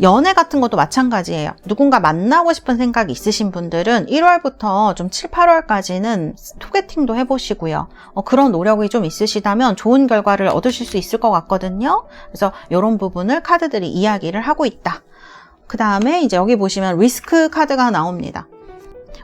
연애 같은 것도 마찬가지예요. 누군가 만나고 싶은 생각이 있으신 분들은 1월부터 좀 7, 8월까지는 소개팅도 해보시고요. 그런 노력이 좀 있으시다면 좋은 결과를 얻으실 수 있을 것 같거든요. 그래서 이런 부분을 카드들이 이야기를 하고 있다. 그 다음에 이제 여기 보시면 리스크 카드가 나옵니다.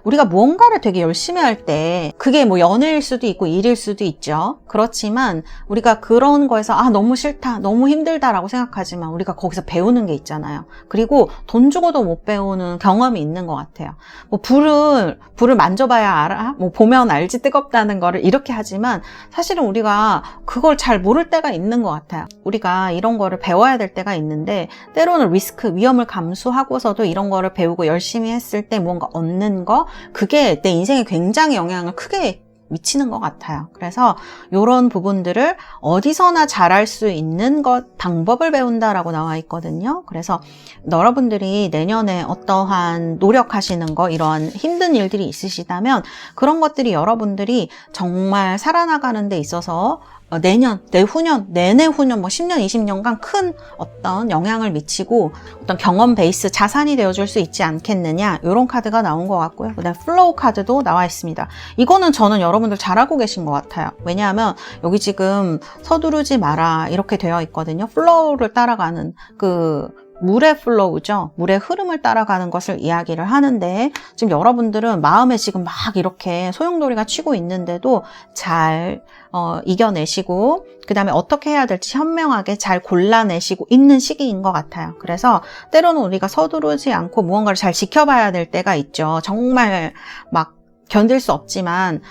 우리가 무언가를 되게 열심히 할 때 그게 뭐 연애일 수도 있고 일일 수도 있죠. 그렇지만 우리가 그런 거에서 너무 싫다, 너무 힘들다라고 생각하지만 우리가 거기서 배우는 게 있잖아요. 그리고 돈 주고도 못 배우는 경험이 있는 것 같아요. 뭐 불을 만져봐야 알아? 뭐 보면 알지 뜨겁다는 거를 이렇게 하지만 사실은 우리가 그걸 잘 모를 때가 있는 것 같아요. 우리가 이런 거를 배워야 될 때가 있는데 때로는 리스크, 위험을 감수하고서도 이런 거를 배우고 열심히 했을 때 무언가 얻는 거 그게 내 인생에 굉장히 영향을 크게 미치는 것 같아요. 그래서 이런 부분들을 어디서나 잘할 수 있는 것, 방법을 배운다라고 나와 있거든요. 그래서 여러분들이 내년에 어떠한 노력하시는 거, 이런 힘든 일들이 있으시다면 그런 것들이 여러분들이 정말 살아나가는 데 있어서 내년, 내후년, 내내후년, 뭐 10년, 20년간 큰 어떤 영향을 미치고 어떤 경험 베이스 자산이 되어줄 수 있지 않겠느냐 이런 카드가 나온 것 같고요. 그다음에 플로우 카드도 나와 있습니다. 이거는 저는 여러분들 잘 알고 계신 것 같아요. 왜냐하면 여기 지금 서두르지 마라 이렇게 되어 있거든요. 플로우를 따라가는 물의 플로우죠. 물의 흐름을 따라가는 것을 이야기를 하는데 지금 여러분들은 마음에 지금 막 이렇게 소용돌이가 치고 있는데도 잘 이겨내시고 그 다음에 어떻게 해야 될지 현명하게 잘 골라내시고 있는 시기인 것 같아요. 그래서 때로는 우리가 서두르지 않고 무언가를 잘 지켜봐야 될 때가 있죠. 정말 막 견딜 수 없지만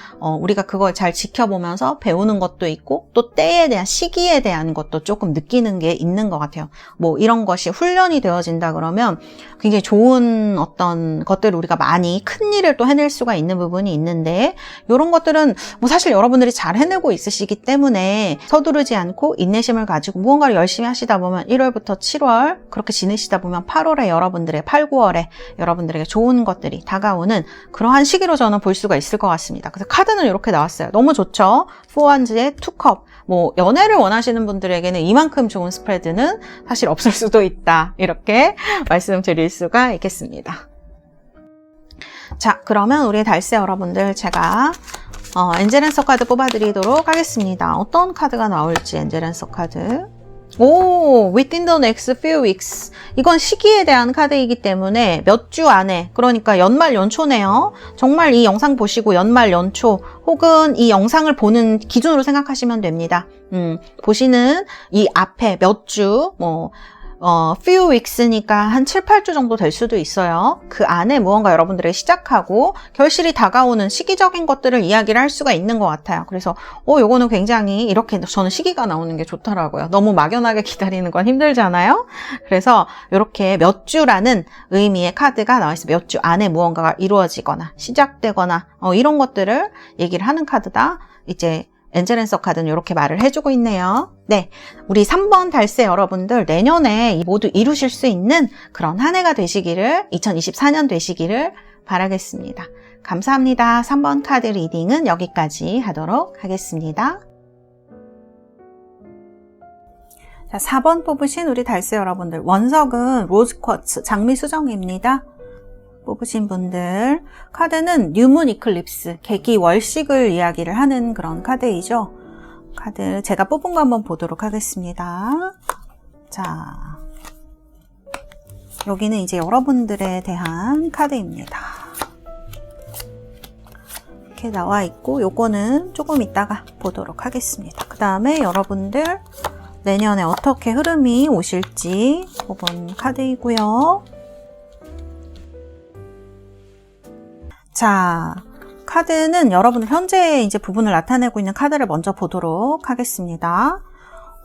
우리가 그걸 잘 지켜보면서 배우는 것도 있고 또 때에 대한 시기에 대한 것도 조금 느끼는 게 있는 것 같아요. 뭐 이런 것이 훈련이 되어진다 그러면 굉장히 좋은 어떤 것들을 우리가 많이 큰 일을 또 해낼 수가 있는 부분이 있는데 이런 것들은 뭐 사실 여러분들이 잘 해내고 있으시기 때문에 서두르지 않고 인내심을 가지고 무언가를 열심히 하시다 보면 1월부터 7월 그렇게 지내시다 보면 8월에 여러분들의 8, 9월에 여러분들에게 좋은 것들이 다가오는 그러한 시기로 저는 볼 수가 있을 것 같습니다. 그래서 카드는 이렇게 나왔어요. 너무 좋죠? 포완즈의 투컵. 뭐 연애를 원하시는 분들에게는 이만큼 좋은 스프레드는 사실 없을 수도 있다. 이렇게 말씀드릴 수가 있겠습니다. 자, 그러면 우리 달세 여러분들 제가 엔젤앤서 카드 뽑아드리도록 하겠습니다. 어떤 카드가 나올지 엔젤앤서 카드. within the next few weeks. 이건 시기에 대한 카드이기 때문에 몇 주 안에, 그러니까 연말 연초네요. 정말 이 영상 보시고 연말 연초 혹은 이 영상을 보는 기준으로 생각하시면 됩니다. 보시는 이 앞에 몇 주, few weeks니까 한 7, 8주 정도 될 수도 있어요. 그 안에 무언가 여러분들에게 시작하고 결실이 다가오는 시기적인 것들을 이야기를 할 수가 있는 것 같아요. 그래서 요거는 굉장히 이렇게 저는 시기가 나오는 게 좋더라고요. 너무 막연하게 기다리는 건 힘들잖아요. 그래서 이렇게 몇 주라는 의미의 카드가 나와 있어요. 몇 주 안에 무언가가 이루어지거나 시작되거나 이런 것들을 얘기를 하는 카드다. 이제 엔젤앤서 카드는 이렇게 말을 해주고 있네요. 네, 우리 3번 달세 여러분들 내년에 모두 이루실 수 있는 그런 한 해가 되시기를 2024년 되시기를 바라겠습니다. 감사합니다. 3번 카드 리딩은 여기까지 하도록 하겠습니다. 자, 4번 뽑으신 우리 달세 여러분들 원석은 로즈쿼츠 장미 수정입니다. 뽑으신 분들 카드는 뉴문 이클립스 개기 월식을 이야기를 하는 그런 카드이죠. 카드 제가 뽑은 거 한번 보도록 하겠습니다. 자, 여기는 이제 여러분들에 대한 카드입니다. 이렇게 나와 있고 요거는 조금 이따가 보도록 하겠습니다. 그 다음에 여러분들 내년에 어떻게 흐름이 오실지 뽑은 카드이고요. 자, 카드는 여러분들 현재의 이제 부분을 나타내고 있는 카드를 먼저 보도록 하겠습니다.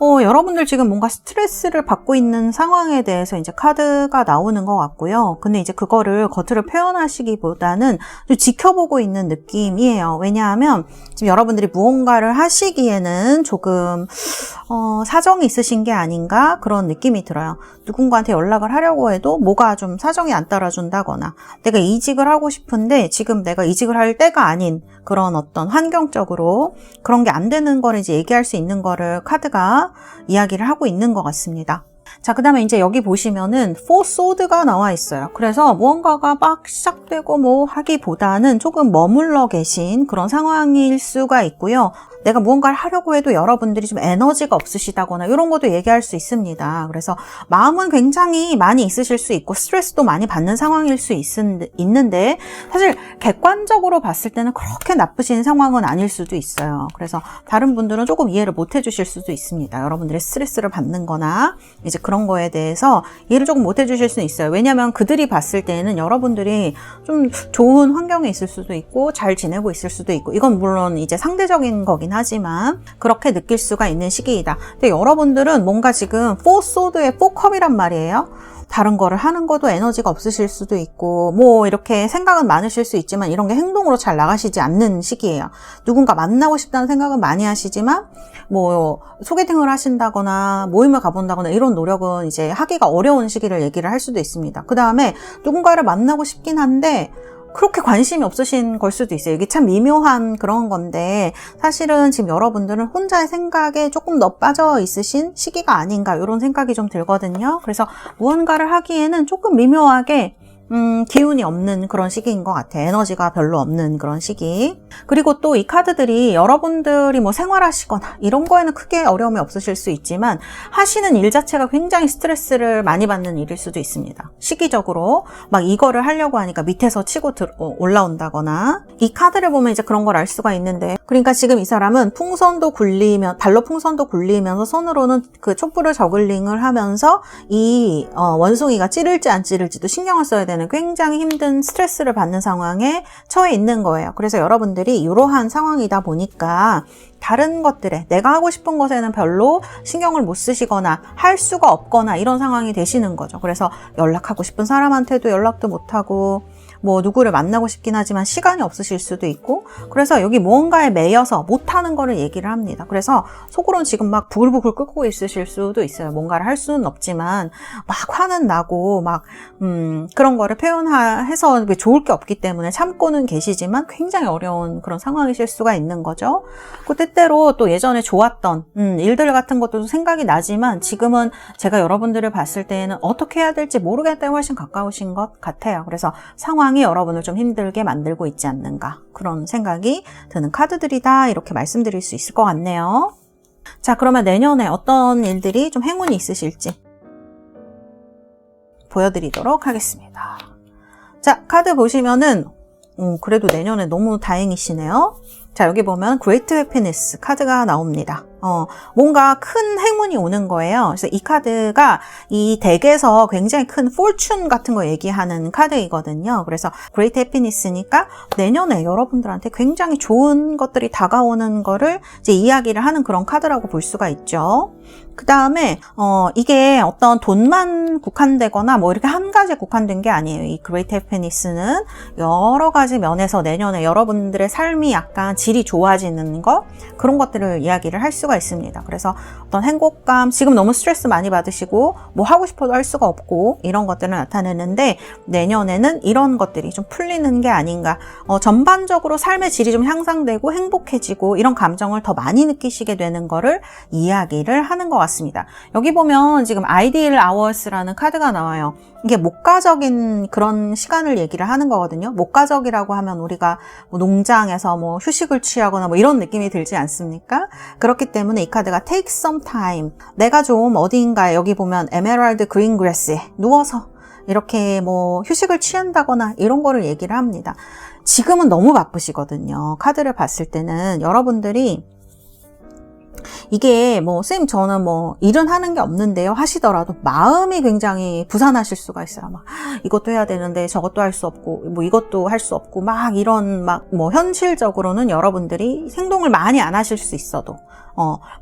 여러분들 지금 뭔가 스트레스를 받고 있는 상황에 대해서 이제 카드가 나오는 것 같고요. 근데 이제 그거를 겉으로 표현하시기보다는 좀 지켜보고 있는 느낌이에요. 왜냐하면 지금 여러분들이 무언가를 하시기에는 조금 사정이 있으신 게 아닌가 그런 느낌이 들어요. 누군가한테 연락을 하려고 해도 뭐가 좀 사정이 안 따라준다거나 내가 이직을 하고 싶은데 지금 내가 이직을 할 때가 아닌 그런 어떤 환경적으로 그런 게 안 되는 거를 이제 얘기할 수 있는 거를 카드가 이야기를 하고 있는 것 같습니다. 자, 그 다음에 이제 여기 보시면은 Four Swords가 나와 있어요. 그래서 무언가가 막 시작되고 뭐 하기보다는 조금 머물러 계신 그런 상황일 수가 있고요. 내가 무언가를 하려고 해도 여러분들이 좀 에너지가 없으시다거나 이런 것도 얘기할 수 있습니다. 그래서 마음은 굉장히 많이 있으실 수 있고 스트레스도 많이 받는 상황일 수 있는데 사실 객관적으로 봤을 때는 그렇게 나쁘신 상황은 아닐 수도 있어요. 그래서 다른 분들은 조금 이해를 못 해주실 수도 있습니다. 여러분들의 스트레스를 받는 거나 이제 그런 거에 대해서 이해를 조금 못 해주실 수는 있어요. 왜냐하면 그들이 봤을 때는 여러분들이 좀 좋은 환경에 있을 수도 있고 잘 지내고 있을 수도 있고 이건 물론 이제 상대적인 거긴 하지만 그렇게 느낄 수가 있는 시기이다. 근데 여러분들은 뭔가 지금 Four Swords의 Four Cup이란 말이에요. 다른 거를 하는 것도 에너지가 없으실 수도 있고 뭐 이렇게 생각은 많으실 수 있지만 이런 게 행동으로 잘 나가시지 않는 시기예요. 누군가 만나고 싶다는 생각은 많이 하시지만 뭐 소개팅을 하신다거나 모임을 가본다거나 이런 노력은 이제 하기가 어려운 시기를 얘기를 할 수도 있습니다. 그 다음에 누군가를 만나고 싶긴 한데 그렇게 관심이 없으신 걸 수도 있어요. 이게 참 미묘한 그런 건데 사실은 지금 여러분들은 혼자의 생각에 조금 더 빠져 있으신 시기가 아닌가 이런 생각이 좀 들거든요. 그래서 무언가를 하기에는 조금 미묘하게 기운이 없는 그런 시기인 것 같아요. 에너지가 별로 없는 그런 시기. 그리고 또 이 카드들이 여러분들이 뭐 생활하시거나 이런 거에는 크게 어려움이 없으실 수 있지만 하시는 일 자체가 굉장히 스트레스를 많이 받는 일일 수도 있습니다. 시기적으로 막 이거를 하려고 하니까 밑에서 치고 올라온다거나 이 카드를 보면 이제 그런 걸 알 수가 있는데 그러니까 지금 이 사람은 발로 풍선도 굴리면서 손으로는 그 촛불을 저글링을 하면서 이 원숭이가 찌를지 안 찌를지도 신경을 써야 되는 굉장히 힘든 스트레스를 받는 상황에 처해 있는 거예요. 그래서 여러분들이 이러한 상황이다 보니까 다른 것들에 내가 하고 싶은 것에는 별로 신경을 못 쓰시거나 할 수가 없거나 이런 상황이 되시는 거죠. 그래서 연락하고 싶은 사람한테도 연락도 못하고 뭐 누구를 만나고 싶긴 하지만 시간이 없으실 수도 있고 그래서 여기 무언가에 매여서 못하는 거를 얘기를 합니다. 그래서 속으로는 지금 막 부글부글 끓고 있으실 수도 있어요. 뭔가를 할 수는 없지만 막 화는 나고 막 그런 거를 표현해서 좋을 게 없기 때문에 참고는 계시지만 굉장히 어려운 그런 상황이실 수가 있는 거죠. 그 때때로 또 예전에 좋았던 일들 같은 것도 생각이 나지만 지금은 제가 여러분들을 봤을 때에는 어떻게 해야 될지 모르겠다에 훨씬 가까우신 것 같아요. 그래서 상황이 여러분을 좀 힘들게 만들고 있지 않는가 그런 생각이 드는 카드들이다 이렇게 말씀드릴 수 있을 것 같네요. 자, 그러면 내년에 어떤 일들이 좀 행운이 있으실지 보여드리도록 하겠습니다. 자, 카드 보시면은 그래도 내년에 너무 다행이시네요. 자, 여기 보면 Great Happiness 카드가 나옵니다. 뭔가 큰 행운이 오는 거예요. 그래서 이 카드가 이 덱에서 굉장히 큰 fortune 같은 거 얘기하는 카드이거든요. 그래서 Great Happiness니까 내년에 여러분들한테 굉장히 좋은 것들이 다가오는 거를 이제 이야기를 하는 그런 카드라고 볼 수가 있죠. 그 다음에 이게 어떤 돈만 국한되거나 뭐 이렇게 한 가지에 국한된 게 아니에요. 이 Great Happiness는 여러 가지 면에서 내년에 여러분들의 삶이 약간 질이 좋아지는 것 그런 것들을 이야기를 할 수가 있습니다. 그래서 어떤 행복감, 지금 너무 스트레스 많이 받으시고 뭐 하고 싶어도 할 수가 없고 이런 것들을 나타내는데 내년에는 이런 것들이 좀 풀리는 게 아닌가. 전반적으로 삶의 질이 좀 향상되고 행복해지고 이런 감정을 더 많이 느끼시게 되는 거를 이야기를 하는 것 같습니다. 여기 보면 지금 Ideal Hours라는 카드가 나와요. 이게 목가적인 그런 시간을 얘기를 하는 거거든요. 목가적이라고 하면 우리가 뭐 농장에서 뭐 휴식을 취하거나 뭐 이런 느낌이 들지 않습니까? 그렇기 때문에 이 카드가 take some time. 내가 좀 어디인가에 여기 보면 Emerald Green Grass에 누워서 이렇게 뭐 휴식을 취한다거나 이런 거를 얘기를 합니다. 지금은 너무 바쁘시거든요. 카드를 봤을 때는 여러분들이 이게 뭐 선생님 저는 뭐 일은 하는 게 없는데요 하시더라도 마음이 굉장히 부산하실 수가 있어요. 막 이것도 해야 되는데 저것도 할 수 없고 뭐 이것도 할 수 없고 막 이런 막 뭐 현실적으로는 여러분들이 행동을 많이 안 하실 수 있어도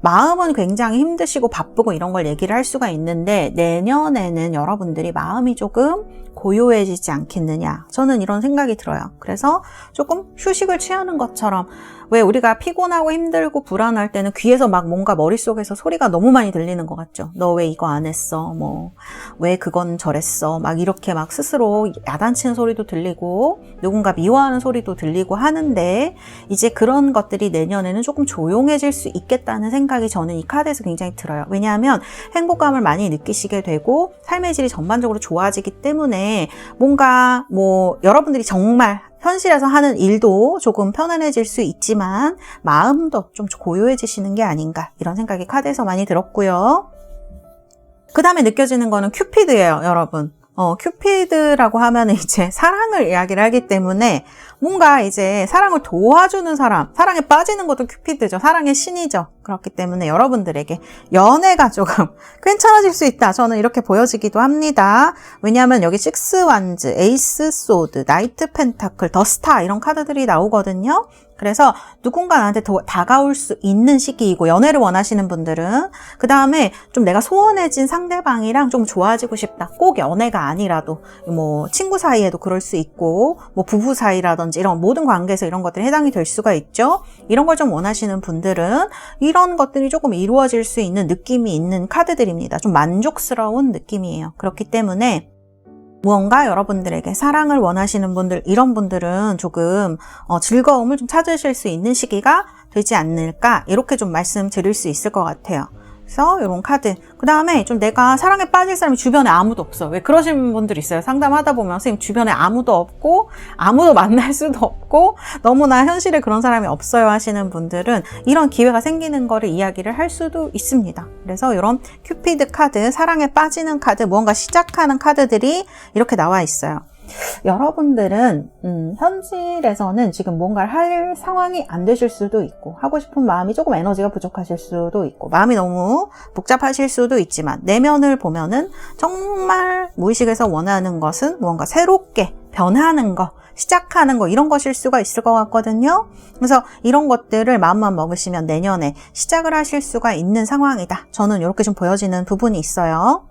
마음은 굉장히 힘드시고 바쁘고 이런 걸 얘기를 할 수가 있는데 내년에는 여러분들이 마음이 조금 고요해지지 않겠느냐, 저는 이런 생각이 들어요. 그래서 조금 휴식을 취하는 것처럼, 왜 우리가 피곤하고 힘들고 불안할 때는 귀에서 막 뭔가 머릿속에서 소리가 너무 많이 들리는 것 같죠. 너 왜 이거 안 했어, 뭐 왜 그건 저랬어, 막 이렇게 막 스스로 야단치는 소리도 들리고 누군가 미워하는 소리도 들리고 하는데, 이제 그런 것들이 내년에는 조금 조용해질 수 있겠다는 생각이 저는 이 카드에서 굉장히 들어요. 왜냐하면 행복감을 많이 느끼시게 되고 삶의 질이 전반적으로 좋아지기 때문에 뭔가 뭐 여러분들이 정말 현실에서 하는 일도 조금 편안해질 수 있지만 마음도 좀 고요해지시는 게 아닌가, 이런 생각이 카드에서 많이 들었고요. 그 다음에 느껴지는 거는 큐피드예요, 여러분. 큐피드라고 하면 이제 사랑을 이야기를 하기 때문에 뭔가 이제 사랑을 도와주는 사람, 사랑에 빠지는 것도 큐피드죠. 사랑의 신이죠. 그렇기 때문에 여러분들에게 연애가 조금 괜찮아질 수 있다, 저는 이렇게 보여지기도 합니다. 왜냐하면 여기 식스 완즈, 에이스 소드, 나이트 펜타클, 더 스타 이런 카드들이 나오거든요. 그래서 누군가 나한테 더 다가올 수 있는 시기이고, 연애를 원하시는 분들은 그 다음에 좀 내가 소원해진 상대방이랑 좀 좋아지고 싶다, 꼭 연애가 아니라도 뭐 친구 사이에도 그럴 수 있고 뭐 부부 사이라든지 이런 모든 관계에서 이런 것들이 해당이 될 수가 있죠. 이런 걸 좀 원하시는 분들은 이런 것들이 조금 이루어질 수 있는 느낌이 있는 카드들입니다. 좀 만족스러운 느낌이에요. 그렇기 때문에 무언가 여러분들에게 사랑을 원하시는 분들, 이런 분들은 조금 즐거움을 좀 찾으실 수 있는 시기가 되지 않을까, 이렇게 좀 말씀드릴 수 있을 것 같아요. 그래서 이런 카드. 그 다음에 좀 내가 사랑에 빠질 사람이 주변에 아무도 없어. 왜 그러신 분들 있어요. 상담하다 보면 선생님 주변에 아무도 없고 아무도 만날 수도 없고 너무나 현실에 그런 사람이 없어요 하시는 분들은 이런 기회가 생기는 거를 이야기를 할 수도 있습니다. 그래서 이런 큐피드 카드, 사랑에 빠지는 카드, 무언가 시작하는 카드들이 이렇게 나와 있어요. 여러분들은 현실에서는 지금 뭔가를 할 상황이 안 되실 수도 있고, 하고 싶은 마음이 조금 에너지가 부족하실 수도 있고, 마음이 너무 복잡하실 수도 있지만, 내면을 보면은 정말 무의식에서 원하는 것은 무언가 새롭게 변하는 거, 시작하는 거, 이런 것일 수가 있을 것 같거든요. 그래서 이런 것들을 마음만 먹으시면 내년에 시작을 하실 수가 있는 상황이다, 저는 이렇게 좀 보여지는 부분이 있어요.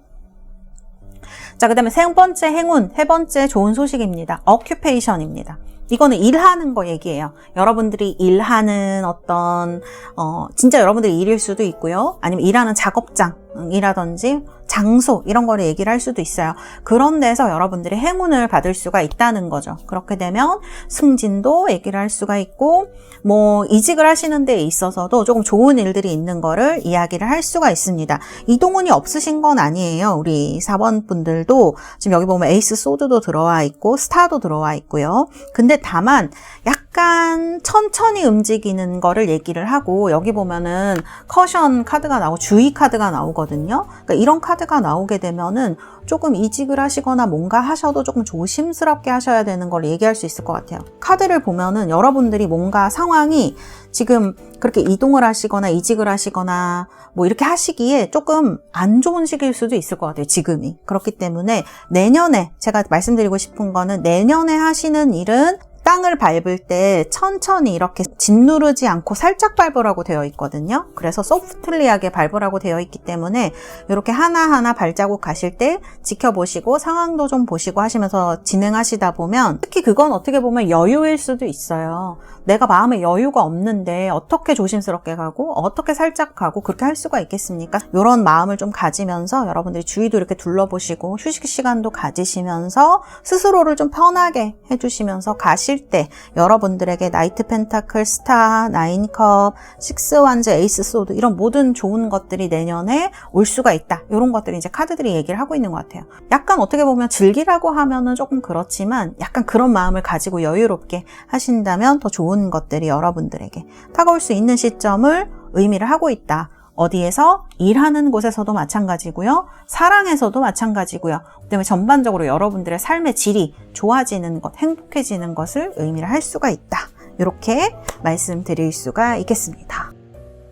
자, 그 다음에 세 번째 행운, 세 번째 좋은 소식입니다. 어큐페이션입니다. 이거는 일하는 거 얘기예요. 여러분들이 일하는 어떤 진짜 여러분들이 일일 수도 있고요. 아니면 일하는 작업장이라든지 장소, 이런 거를 얘기를 할 수도 있어요. 그런 데서 여러분들이 행운을 받을 수가 있다는 거죠. 그렇게 되면 승진도 얘기를 할 수가 있고, 뭐 이직을 하시는 데 있어서도 조금 좋은 일들이 있는 거를 이야기를 할 수가 있습니다. 이동운이 없으신 건 아니에요. 우리 4번 분들도 지금 여기 보면 에이스 소드도 들어와 있고 스타도 들어와 있고요. 근데 다만 약간 천천히 움직이는 거를 얘기를 하고, 여기 보면은 커션 카드가 나오고 주의 카드가 나오거든요. 그러니까 이런 카드가 나오게 되면은 조금 이직을 하시거나 뭔가 하셔도 조금 조심스럽게 하셔야 되는 걸 얘기할 수 있을 것 같아요. 카드를 보면은 여러분들이 뭔가 상황이 지금 그렇게 이동을 하시거나 이직을 하시거나 뭐 이렇게 하시기에 조금 안 좋은 시기일 수도 있을 것 같아요, 지금이. 그렇기 때문에 내년에, 제가 말씀드리고 싶은 거는 내년에 하시는 일은 땅을 밟을 때 천천히 이렇게 짓누르지 않고 살짝 밟으라고 되어 있거든요. 그래서 소프트리하게 밟으라고 되어 있기 때문에 이렇게 하나하나 발자국 가실 때 지켜보시고 상황도 좀 보시고 하시면서 진행하시다 보면, 특히 그건 어떻게 보면 여유일 수도 있어요. 내가 마음에 여유가 없는데 어떻게 조심스럽게 가고 어떻게 살짝 가고 그렇게 할 수가 있겠습니까? 이런 마음을 좀 가지면서 여러분들이 주위도 이렇게 둘러보시고 휴식 시간도 가지시면서 스스로를 좀 편하게 해주시면서 가실 때 여러분들에게 나이트 펜타클, 스타, 나인컵, 식스 완즈, 에이스 소드, 이런 모든 좋은 것들이 내년에 올 수가 있다. 이런 것들이 이제 카드들이 얘기를 하고 있는 것 같아요. 약간 어떻게 보면 즐기라고 하면은 조금 그렇지만 약간 그런 마음을 가지고 여유롭게 하신다면 더 좋은 것들이 여러분들에게 다가올 수 있는 시점을 의미를 하고 있다. 어디에서? 일하는 곳에서도 마찬가지고요. 사랑에서도 마찬가지고요. 그다음에 전반적으로 여러분들의 삶의 질이 좋아지는 것, 행복해지는 것을 의미를 할 수가 있다. 이렇게 말씀드릴 수가 있겠습니다.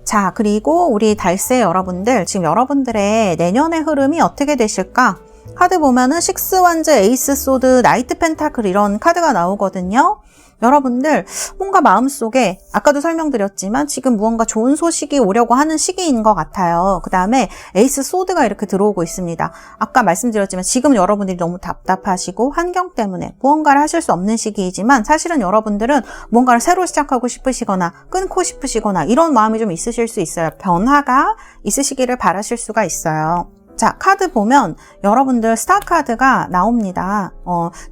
자, 그리고 우리 달새 여러분들, 지금 여러분들의 내년의 흐름이 어떻게 되실까? 카드 보면은 식스 완즈, 에이스 소드, 나이트 펜타클 이런 카드가 나오거든요. 여러분들 뭔가 마음속에 아까도 설명드렸지만 지금 무언가 좋은 소식이 오려고 하는 시기인 것 같아요. 그 다음에 에이스 소드가 이렇게 들어오고 있습니다. 아까 말씀드렸지만 지금 여러분들이 너무 답답하시고 환경 때문에 무언가를 하실 수 없는 시기이지만 사실은 여러분들은 뭔가를 새로 시작하고 싶으시거나 끊고 싶으시거나 이런 마음이 좀 있으실 수 있어요. 변화가 있으시기를 바라실 수가 있어요. 자, 카드 보면 여러분들 스타 카드가 나옵니다.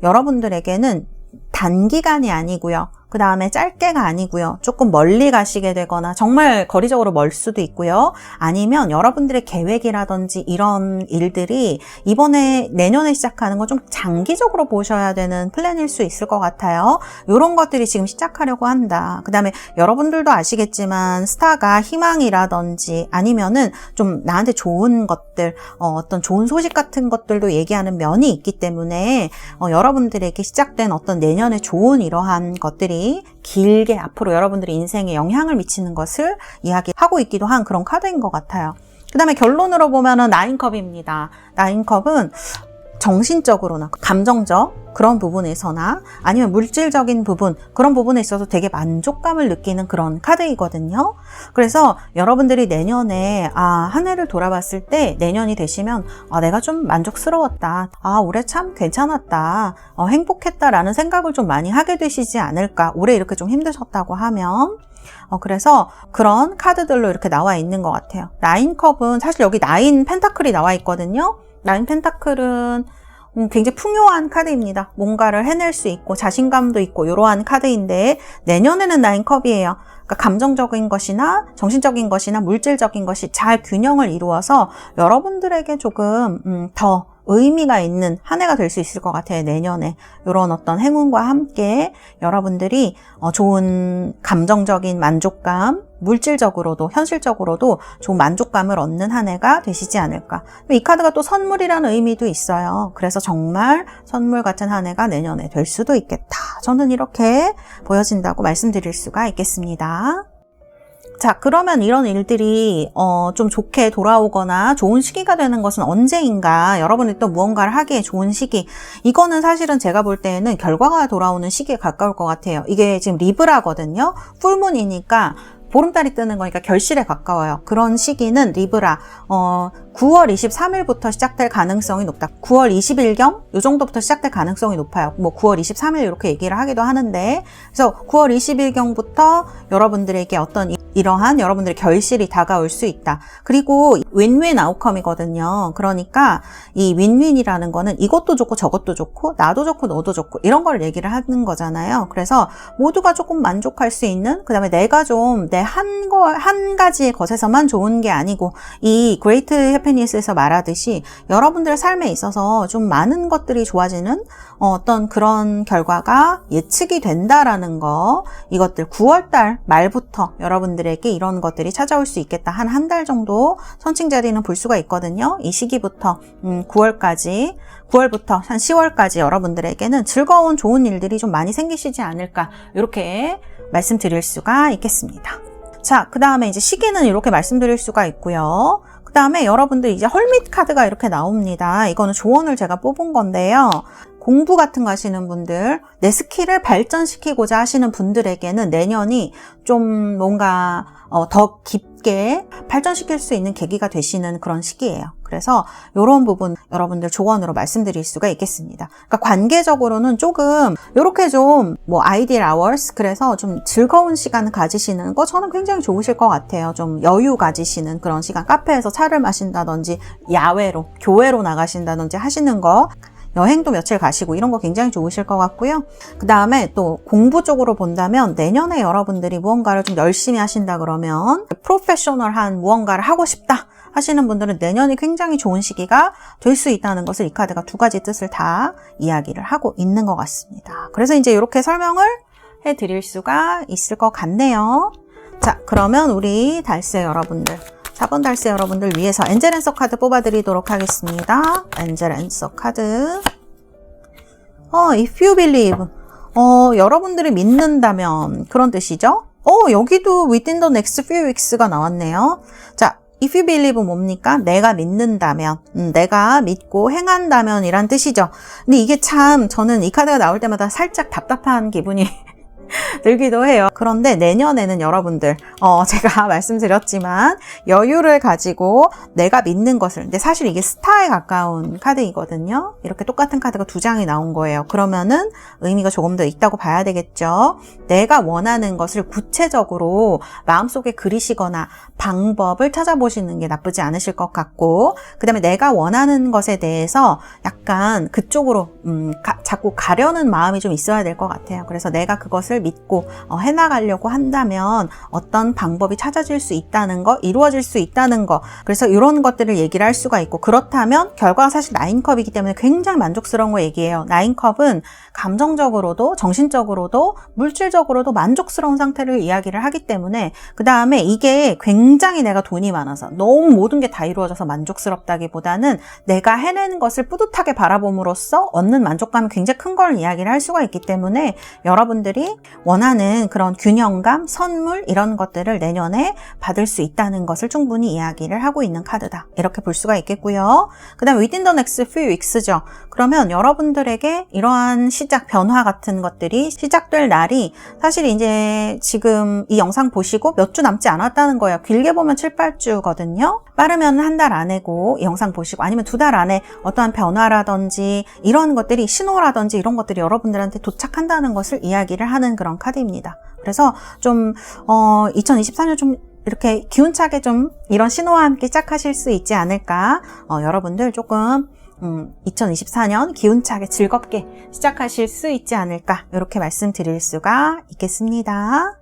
여러분들에게는 단기간이 아니고요. 그 다음에 짧게가 아니고요. 조금 멀리 가시게 되거나 정말 거리적으로 멀 수도 있고요. 아니면 여러분들의 계획이라든지 이런 일들이 이번에 내년에 시작하는 거 좀 장기적으로 보셔야 되는 플랜일 수 있을 것 같아요. 이런 것들이 지금 시작하려고 한다. 그 다음에 여러분들도 아시겠지만 스타가 희망이라든지 아니면은 좀 나한테 좋은 것들, 어떤 좋은 소식 같은 것들도 얘기하는 면이 있기 때문에 여러분들에게 시작된 어떤 내년에 좋은 이러한 것들이 길게 앞으로 여러분들의 인생에 영향을 미치는 것을 이야기하고 있기도 한 그런 카드인 것 같아요. 그 다음에 결론으로 보면은 나인컵입니다. 나인컵은 정신적으로나 감정적 그런 부분에서나 아니면 물질적인 부분 그런 부분에 있어서 되게 만족감을 느끼는 그런 카드이거든요. 그래서 여러분들이 내년에 한 해를 돌아봤을 때 내년이 되시면 내가 좀 만족스러웠다. 올해 참 괜찮았다. 행복했다라는 생각을 좀 많이 하게 되시지 않을까. 올해 이렇게 좀 힘드셨다고 하면 그래서 그런 카드들로 이렇게 나와 있는 것 같아요. 나인컵은 사실 여기 나인 펜타클이 나와 있거든요. 나인 펜타클은 굉장히 풍요한 카드입니다. 뭔가를 해낼 수 있고 자신감도 있고 이러한 카드인데 내년에는 나인컵이에요. 그러니까 감정적인 것이나 정신적인 것이나 물질적인 것이 잘 균형을 이루어서 여러분들에게 조금 더 의미가 있는 한 해가 될 수 있을 것 같아요. 내년에 이런 어떤 행운과 함께 여러분들이 좋은 감정적인 만족감, 물질적으로도 현실적으로도 좋은 만족감을 얻는 한 해가 되시지 않을까. 이 카드가 또 선물이라는 의미도 있어요. 그래서 정말 선물 같은 한 해가 내년에 될 수도 있겠다. 저는 이렇게 보여진다고 말씀드릴 수가 있겠습니다. 자, 그러면 이런 일들이 좀 좋게 돌아오거나 좋은 시기가 되는 것은 언제인가? 여러분이 또 무언가를 하기에 좋은 시기. 이거는 사실은 제가 볼 때에는 결과가 돌아오는 시기에 가까울 것 같아요. 이게 지금 리브라거든요. 풀문이니까 보름달이 뜨는 거니까 결실에 가까워요. 그런 시기는 리브라 9월 23일부터 시작될 가능성이 높다. 9월 20일경 이 정도부터 시작될 가능성이 높아요. 뭐 9월 23일 이렇게 얘기를 하기도 하는데 그래서 9월 20일경부터 여러분들에게 어떤 이러한 여러분들의 결실이 다가올 수 있다. 그리고 윈윈 아웃컴이거든요. 그러니까 이 윈윈이라는 거는 이것도 좋고 저것도 좋고 나도 좋고 너도 좋고 이런 걸 얘기를 하는 거잖아요. 그래서 모두가 조금 만족할 수 있는 그 다음에 내가 좀 내 한 가지의 것에서만 좋은 게 아니고 이 그레이트 해피니스에서 말하듯이 여러분들의 삶에 있어서 좀 많은 것들이 좋아지는 어떤 그런 결과가 예측이 된다라는 거 이것들 9월달 말부터 여러분들에게 이런 것들이 찾아올 수 있겠다. 한 달 정도 선칭자리는 볼 수가 있거든요. 이 시기부터 9월부터 한 10월까지 여러분들에게는 즐거운 좋은 일들이 좀 많이 생기시지 않을까 이렇게 말씀드릴 수가 있겠습니다. 자, 그 다음에 이제 시기는 이렇게 말씀드릴 수가 있고요. 그 다음에 여러분들 이제 헐밋 카드가 이렇게 나옵니다. 이거는 조언을 제가 뽑은 건데요. 공부 같은 거 하시는 분들, 내 스킬을 발전시키고자 하시는 분들에게는 내년이 좀 뭔가 더 깊게 발전시킬 수 있는 계기가 되시는 그런 시기예요. 그래서 이런 부분 여러분들 조언으로 말씀드릴 수가 있겠습니다. 그러니까 관계적으로는 조금 이렇게 좀 뭐 아이디얼 아워스 그래서 좀 즐거운 시간 가지시는 거 저는 굉장히 좋으실 것 같아요. 좀 여유 가지시는 그런 시간, 카페에서 차를 마신다든지 야외로, 교외로 나가신다든지 하시는 거 여행도 며칠 가시고 이런 거 굉장히 좋으실 것 같고요. 그 다음에 또 공부 쪽으로 본다면 내년에 여러분들이 무언가를 좀 열심히 하신다 그러면 프로페셔널한 무언가를 하고 싶다 하시는 분들은 내년이 굉장히 좋은 시기가 될 수 있다는 것을 이 카드가 두 가지 뜻을 다 이야기를 하고 있는 것 같습니다. 그래서 이제 이렇게 설명을 해드릴 수가 있을 것 같네요. 자, 그러면 우리 달새 여러분들 4번 달새 여러분들 위해서 엔젤 앤서 카드 뽑아드리도록 하겠습니다. 엔젤 앤서 카드. If you believe. 여러분들이 믿는다면 그런 뜻이죠. 여기도 within the next few weeks가 나왔네요. 자, if you believe 뭡니까? 내가 믿는다면, 내가 믿고 행한다면 이란 뜻이죠. 근데 이게 참 저는 이 카드가 나올 때마다 살짝 답답한 기분이 들기도 해요. 그런데 내년에는 여러분들 제가 말씀드렸지만 여유를 가지고 내가 믿는 것을, 근데 사실 이게 스타에 가까운 카드이거든요. 이렇게 똑같은 카드가 두 장이 나온 거예요. 그러면은 의미가 조금 더 있다고 봐야 되겠죠. 내가 원하는 것을 구체적으로 마음속에 그리시거나 방법을 찾아보시는 게 나쁘지 않으실 것 같고, 그 다음에 내가 원하는 것에 대해서 약간 그쪽으로 자꾸 가려는 마음이 좀 있어야 될 것 같아요. 그래서 내가 그것을 믿고 해나가려고 한다면 어떤 방법이 찾아질 수 있다는 거, 이루어질 수 있다는 거, 그래서 이런 것들을 얘기를 할 수가 있고, 그렇다면 결과가 사실 9컵이기 때문에 굉장히 만족스러운 거 얘기해요. 9컵은 감정적으로도 정신적으로도 물질적으로도 만족스러운 상태를 이야기를 하기 때문에, 그 다음에 이게 굉장히 내가 돈이 많아서 너무 모든 게 다 이루어져서 만족스럽다기보다는 내가 해내는 것을 뿌듯하게 바라봄으로써 얻는 만족감이 굉장히 큰 걸 이야기를 할 수가 있기 때문에 여러분들이 원하는 그런 균형감, 선물 이런 것들을 내년에 받을 수 있다는 것을 충분히 이야기를 하고 있는 카드다. 이렇게 볼 수가 있겠고요. 그 다음에 within the next few weeks죠. 그러면 여러분들에게 이러한 시작, 변화 같은 것들이 시작될 날이 사실 이제 지금 이 영상 보시고 몇 주 남지 않았다는 거예요. 길게 보면 7, 8주거든요. 빠르면 한 달 안에고 이 영상 보시고, 아니면 2달 안에 어떠한 변화라든지 이런 것들이, 신호라든지 이런 것들이 여러분들한테 도착한다는 것을 이야기를 하는 그런 카드입니다. 그래서 좀 2024년 좀 이렇게 기운차게 좀 이런 신호와 함께 시작하실 수 있지 않을까. 여러분들 조금 2024년 기운차게 즐겁게 시작하실 수 있지 않을까, 이렇게 말씀드릴 수가 있겠습니다.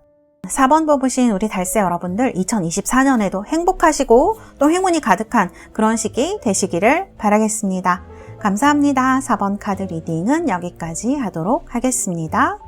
4번 뽑으신 우리 달새 여러분들, 2024년에도 행복하시고 또 행운이 가득한 그런 시기 되시기를 바라겠습니다. 감사합니다. 4번 카드 리딩은 여기까지 하도록 하겠습니다.